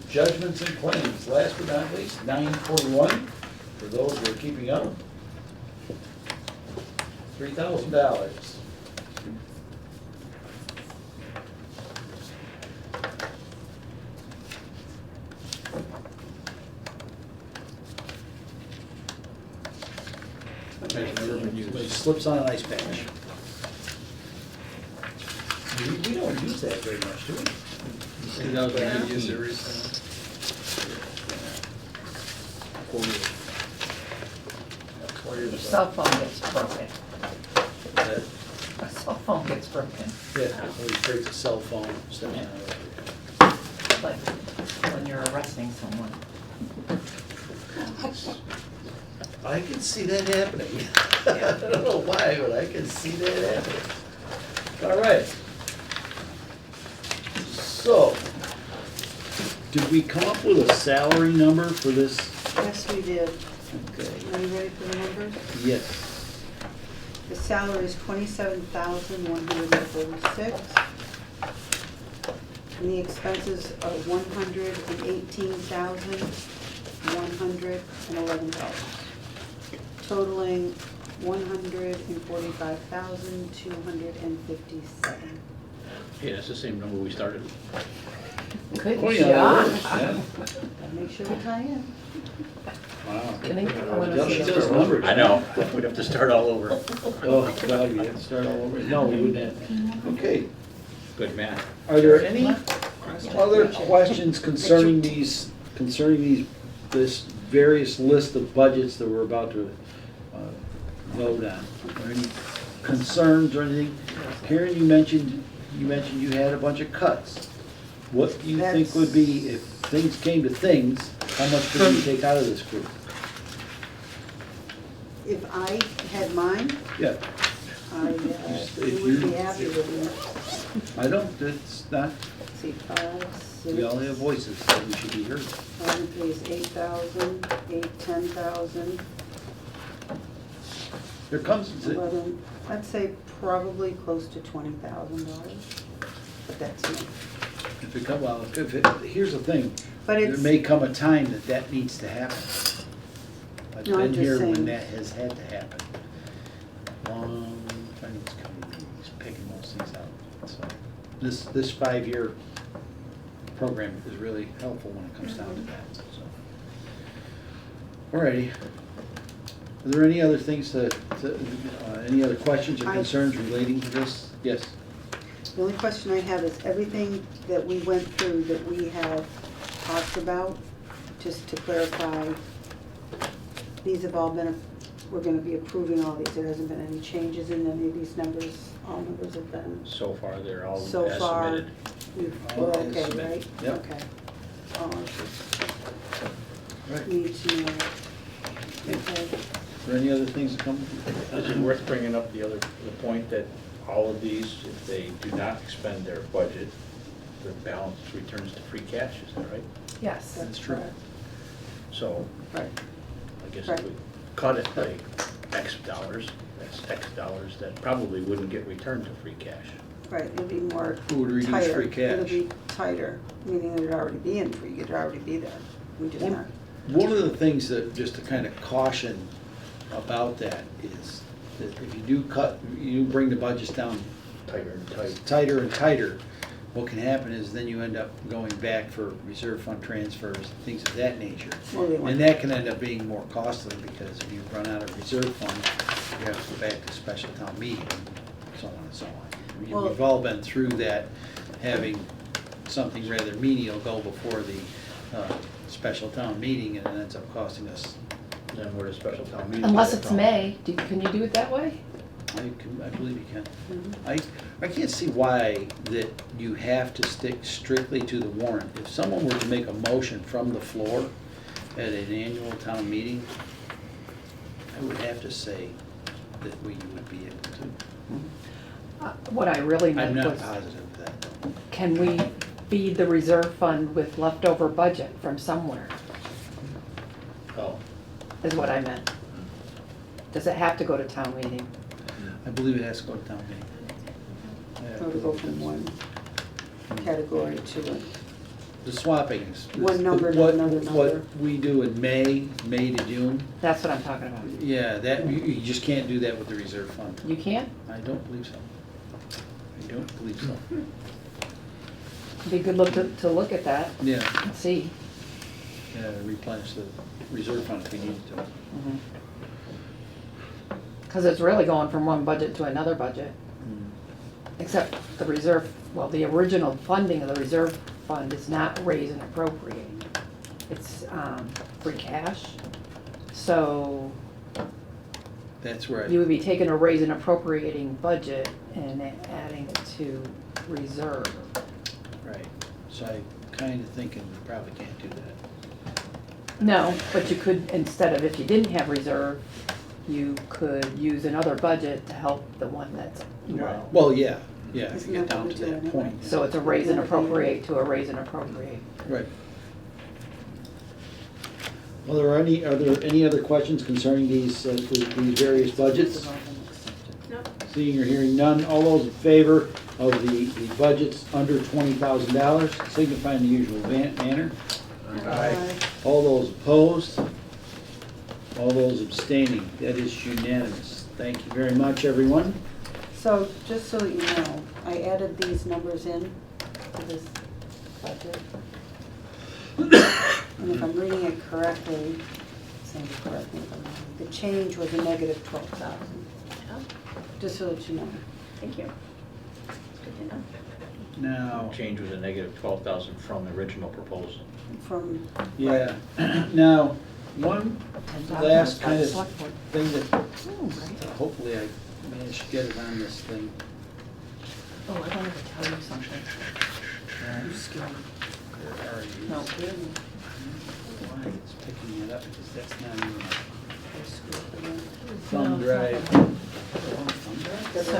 Judgments and claims, last but not least, 941, for those who are keeping up. $3,000. Somebody slips on an ice patch. We don't use that very much, do we? We used it recently. Cell phone gets broken. Uh, A cell phone gets broken, Yeah, we break a cell phone, stuff like that. like when you're arresting someone. I can see that happening. I don't know why, but I can see that happening. All right. So, did we come up with a salary number for this? Yes, we did. Okay. Are you ready for the numbers? Yes. The salary is 27,146. And the expenses are $118,111. Totaling $145,257. Yeah, it's the same number we started with. Good Oh, yeah, job. it is, yeah. Gotta make sure we tie in. Wow. Can I wanna Just see those those? numbers. I know, we'd have to start all over. Oh, God, we have to start all over. No, we wouldn't have. Okay. Good math. Are there any other questions concerning this various list of budgets that we're about to vote on? Or any concerns or anything? Karen, you mentioned you had a bunch of cuts. What do you think would be, if things came to things, how much could we take out of this group? If I had mine, Yeah, I If would you- be happy with it. I don't, it's not, Let's see, 5, 6. we all have voices, so we should be heard. 11 pays 8,000, 8, 10,000, There comes, 11, I'd say probably close to $20,000, but that's me. here's the thing, But there it's, may come a time that needs to happen. I've No, I'm been just here when saying. that has had to happen. Long time it's coming, he's picking those things out. So this 5-year program is really helpful when it comes down to that, so. Alrighty. Are there any other things any other questions or I- concerns relating to this? Yes? the only question I have is everything that we went through that we have talked about, just to clarify, these have all been, we're gonna be approving all these, there hasn't been any changes in any of these numbers, all numbers have been, So far, they're all as so far, submitted. we're All as okay, submitted. right? Yep. Okay. Oh, Right. need to know. Okay. Are there any other things that come? Is it worth bringing up the point that all of these, if they do not expend their budget, the balance returns to free cash, is that right? Yes. That's true. correct. So, Right. I guess Right. if we cut it by X dollars, that's X dollars that probably wouldn't get returned to free cash. Right, it'd be more Who would reduce tighter. free cash? It'll be tighter, meaning it'd already be in free, it'd already be there. We just not. One of the things that, just to kind of caution about that is that if you do cut, you bring the budgets down Tighter and tight. tighter and tighter, what can happen is then you end up going back for reserve fund transfers, things of that nature. Well, they want- And that can end up being more costly because if you run out of reserve fund, you have to go back to special town meeting, and so on and so on. Well- We've all been through that, having something rather menial go before the special town meeting, and it ends up costing us. Then we're at a special town meeting. Unless it's May, can you do it that way? I believe you can. Mhm. I can't see why that you have to stick strictly to the warrant. If someone were to make a motion from the floor at an annual town meeting, I would have to say that we would be able to. What I really I'm meant not was, positive of that, though. can we feed the reserve fund with leftover budget from somewhere, Oh, is what I meant. Does it have to go to town meeting? I believe it has to go to town meeting. Or to go from one category to a, The swapping is. One number to what- another number. What we do in May to June, That's what I'm talking about. yeah, that, you just can't do that with the reserve fund. You can? I don't believe so. I don't believe so. Be good to look at that Yeah, and see. replenish the reserve fund if we need to. Because it's really going from one budget to another budget, except the reserve, well, the original funding of the reserve fund is not raise and appropriate. It's free cash. So That's where you I, would be taking a raise and appropriating budget and adding it to reserve. right, so I kinda thinking we probably can't do that. No, but you could, instead of, if you didn't have reserve, you could use another budget to help the one that's low. Well, yeah, if Isn't you get that down what to we do that anyway? point. So it's a raise and appropriate to a raise and appropriate. Right. Well, are there any other questions concerning these various budgets? No, Seeing or hearing none, all those in favor of the budgets under $20,000 signify in the usual manner. All those opposed? All those abstaining? That is unanimous. Thank you very much, everyone. So, just so you know, I added these numbers in to this budget. And if I'm reading it correctly, Sandy, correct me if I'm wrong, the change was a negative 12,000, oh, just so that you know. thank you. It's good to know. Now, Change was a negative 12,000 from the original proposal. From, yeah, now, one last kind of thing that hopefully I managed to get it on this thing. Oh, I wanted to tell you something. Where are you? No. Why it's picking it up, because that's not even a No, thumb it's drive. not. Thumb drive? So,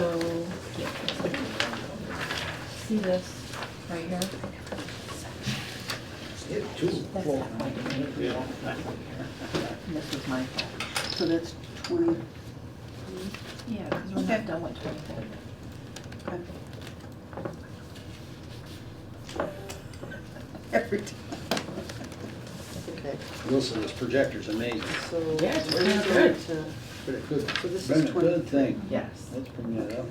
see this right here? Yeah, two. That's Well, not my computer. And this was my fault. so that's 20, Yeah, because we're Okay. not done with 24 yet. okay. Every time. Okay, Listen, this projector's amazing. so. Yeah, it's we're really going good. to- Good, So this is been a 20. good thing. Yes. Let's bring that up.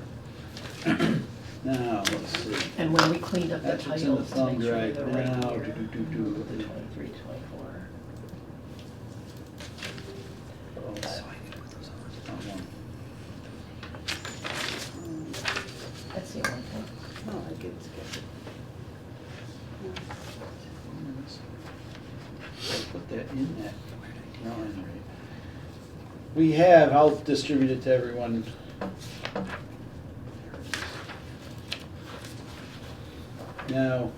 Now, let's see. And when we cleaned up the That's what's in the titles to thumb make sure drive they're right now. here. Do-do-do-do. The 23, 24. Oh, so I can put those on one. That's the only thing. Oh, I get it. I put that in that line, right? We have, I'll distribute it to everyone. Now,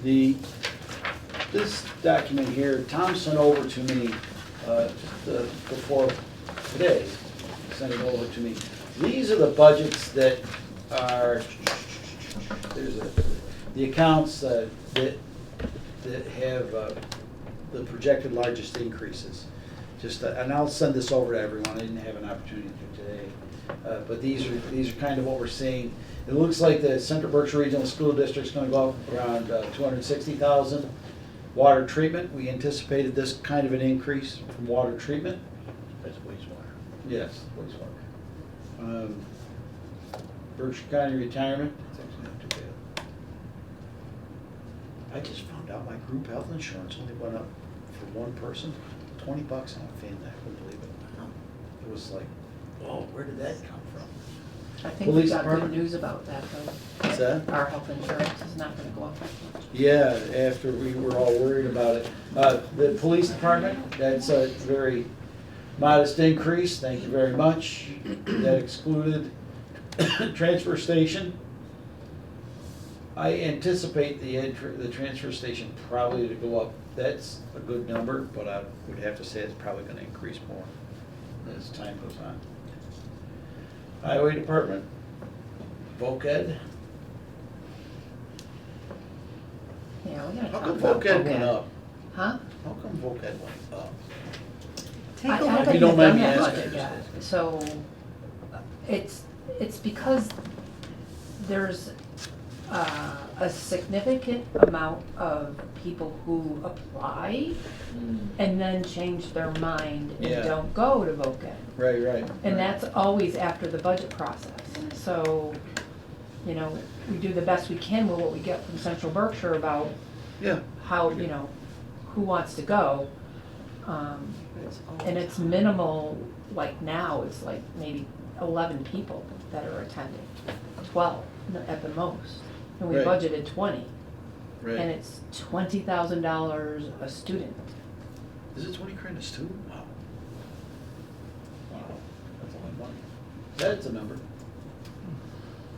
this document here, Tom sent over to me, just before today, sent it over to me. These are the budgets that are, the accounts that have the projected largest increases. Just, and I'll send this over to everyone, I didn't have an opportunity to today. But these are kind of what we're seeing. It looks like the Central Berkshire Regional School District's gonna go up around 260,000. Water treatment, we anticipated this kind of an increase from water treatment. That's wastewater. Yes, wastewater. Berkshire County retirement, it's actually not too bad. I just found out my group health insurance only went up for one person, $20 on a family, I couldn't believe it. It was like, whoa, where did that come from? I think we Police got good department? news about that, though. What's that? Our health insurance is not gonna go up that much. Yeah, after we were all worried about it. The police department, that's a very modest increase, thank you very much. That excluded transfer station. I anticipate the transfer station probably to go up. That's a good number, but I would have to say it's probably gonna increase more as time goes on. Highway department, VOCED. Yeah, we gotta How talk come about VOCED went VOCED. up? Huh? How come VOCED went up? Take a I look. haven't you even don't mind done me that asking. budget yet, so it's because there's a significant amount of people who apply and then change their mind Yeah. and don't go to VOCED. Right. And that's always after the budget process. So, you know, we do the best we can with what we get from Central Berkshire about Yeah. how, you know, who wants to go. And it's minimal, like now, it's like maybe 11 people that are attending, 12 at the most. And we Right. budgeted 20, and Right. it's $20,000 a student. Is it 20 grand a student? Wow. Wow, that's a lot of money. That's a number.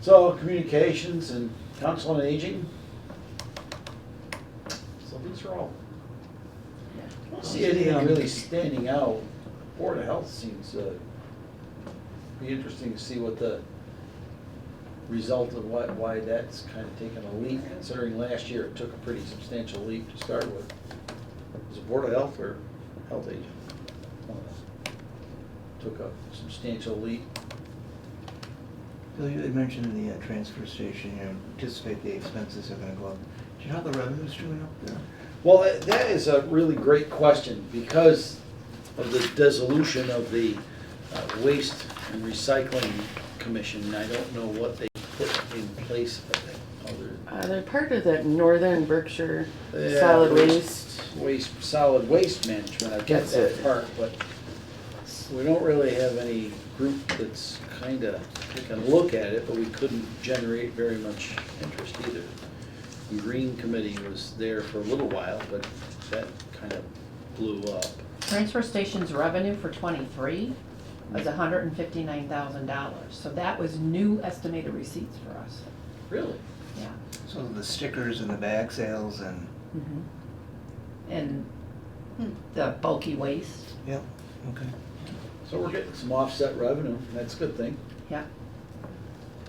So communications and council on aging. So these are all see anything really standing out. Board of Health seems, be interesting to see what the result of why that's kind of taken a leap, considering last year it took a pretty substantial leap to start with. Was it Board of Health or Health Agent? One of them. Took a substantial leap. Bill, you had mentioned in the transfer station, you anticipate the expenses are gonna go up. Do you know how the revenue's doing up there? Well, that is a really great question, because of the dissolution of the Waste and Recycling Commission. I don't know what they put in place of it, other. They're part of that Northern Berkshire Yeah, Solid Waste. Solid waste management, I get That's that it. part, but we don't really have any group that's kinda taking a look at it, but we couldn't generate very much interest either. The Green Committee was there for a little while, but that kind of blew up. Transfer station's revenue for '23 was $159,000, so that was new estimated receipts for us, Really? yeah. So the stickers and the bag sales and, And the bulky waste, yep, okay. So we're getting some offset revenue, and that's a good thing. yeah.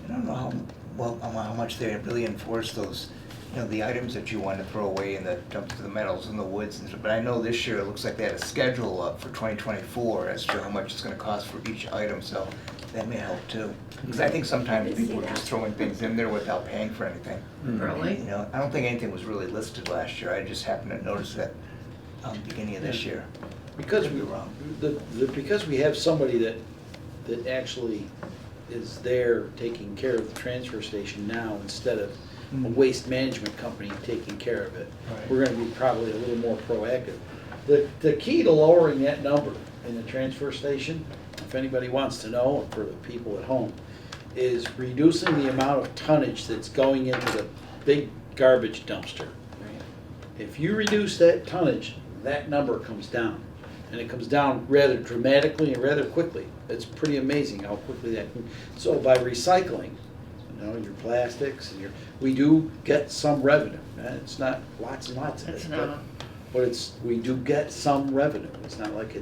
I don't know how much they really enforce those, you know, the items that you want to throw away in the dumpster, the metals in the woods and stuff. But I know this year it looks like they had a schedule up for 2024 as to how much it's gonna cost for each item, so that may help too. Because I think sometimes Did see people are just that. throwing things in there without paying for anything. Really? You know, I don't think anything was really listed last year. I just happened to notice that beginning of this year. Because Could we, be wrong. because we have somebody that actually is there taking care of the transfer station now, instead of a waste management company taking care of it, Right. we're gonna be probably a little more proactive. The key to lowering that number in the transfer station, if anybody wants to know, for the people at home, is reducing the amount of tonnage that's going into the big garbage dumpster. If you reduce that tonnage, that number comes down. And it comes down rather dramatically and rather quickly. It's pretty amazing how quickly that can. So by recycling, you know, your plastics and we do get some revenue. It's not lots and lots of it. It's not. But we do get some revenue. It's not like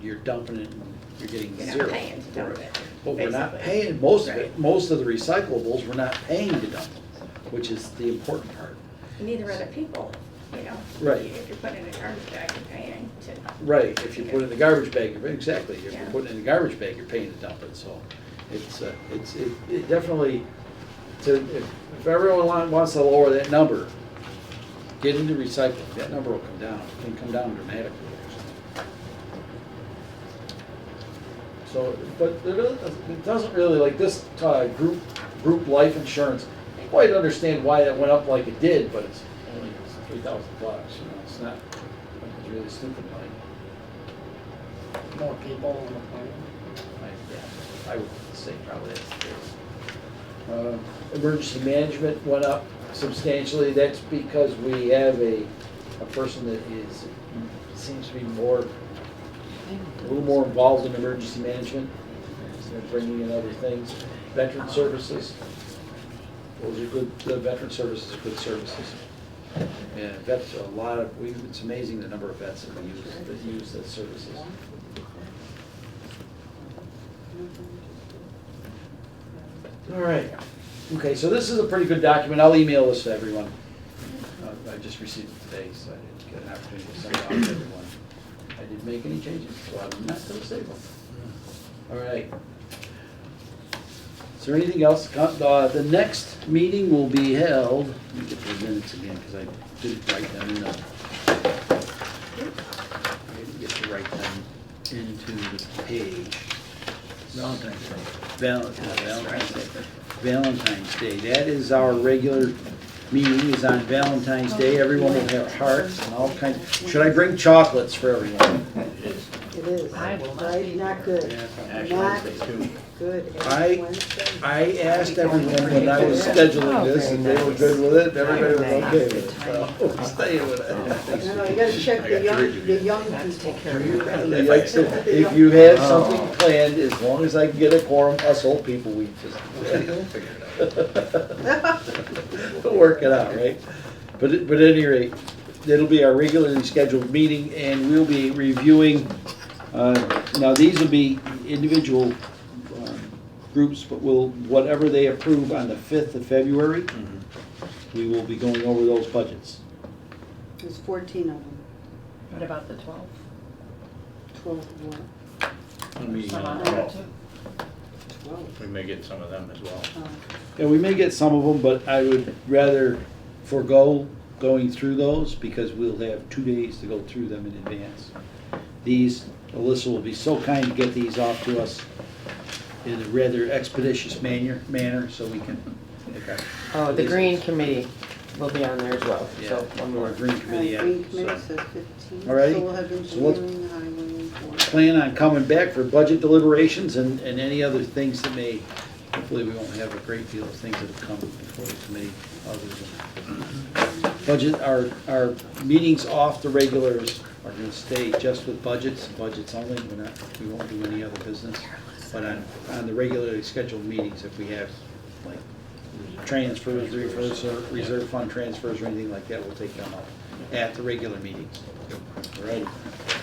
you're dumping it and you're getting You're not zero. paying to dump it, But we're not basically. paying, most of it, Right. most of the recyclables, we're not paying to dump them, which is the important part. Neither are the people, you know. Right. If you're putting in a garbage bag, you're paying to. Right, if you put it in the garbage bag, exactly, if you're Yeah. putting it in the garbage bag, you're paying to dump it, so it definitely, if everyone wants to lower that number, get into recycling, that number will come down, it can come down dramatically, actually. So, but it doesn't really, like this group life insurance, I don't quite understand why that went up like it did, but it's only $3,000, you know, it's not, it's really stupid money. More people on the plan. Yeah, I would say probably that's the case. Emergency management went up substantially. That's because we have a person that seems to be a little more involved in emergency management. They're bringing in other things. Veteran services, those are good, the veteran services are good services. Yeah, vets, it's amazing the number of vets that use those services. All right, okay, so this is a pretty good document, I'll email this to everyone. I just received it today, so I didn't get an opportunity to send it out to everyone. I didn't make any changes, so I'm not gonna save them. All right. Is there anything else? The next meeting will be held, let me get the minutes again, because I didn't write them in. I didn't get to write them into the page. Valentine's Day. Valentine's Day. Valentine's Day. That is our regular meeting, is on Valentine's Day. Everyone will have hearts and all kinds. Should I bring chocolates for everyone? It is, I will not right, be not good, Ash not Wednesday too. good. I- Wednesday. I asked everyone when I was scheduling this, and they were good with it, everybody was okay with it, so I'm staying with it. No, you gotta check the young people. Like, so if you have something planned, as long as I can get a quorum, us old people, we just we'll work it out, right? But at any rate, it'll be our regularly scheduled meeting, and we'll be reviewing, now these will be individual groups, but whatever they approve on the 5th of February, we will be going over those budgets. There's 14 of them, What about the 12? 12 what? One meeting Some on on the there 12th. too? 12. We may get some of them as well. Yeah, we may get some of them, but I would rather forego going through those because we'll have 2 days to go through them in advance. These, Alyssa will be so kind to get these off to us in a rather expeditious manner so we can. Okay. Oh, the green committee will be on there as well, Yeah, so one our more. green committee. Green so committee says 15. All righty. So we'll have So let's- engineering, highway, water. Plan on coming back for budget deliberations and any other things that may, hopefully we won't have a great deal of things that have come before the committee other than budget. Our meetings off the regulars are gonna stay just with budgets only. We won't do any other business. But on the regularly scheduled meetings, if we have like transfers, reserve fund transfers or anything like that, we'll take them up at the regular meetings. All right.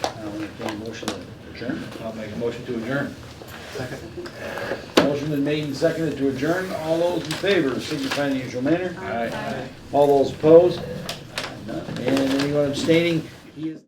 I'll entertain a motion to adjourn. I'll make a motion to adjourn. Motion been made and seconded to adjourn. All those in favor signify in the usual manner. Aye. All those opposed? None. And anyone abstaining? He is.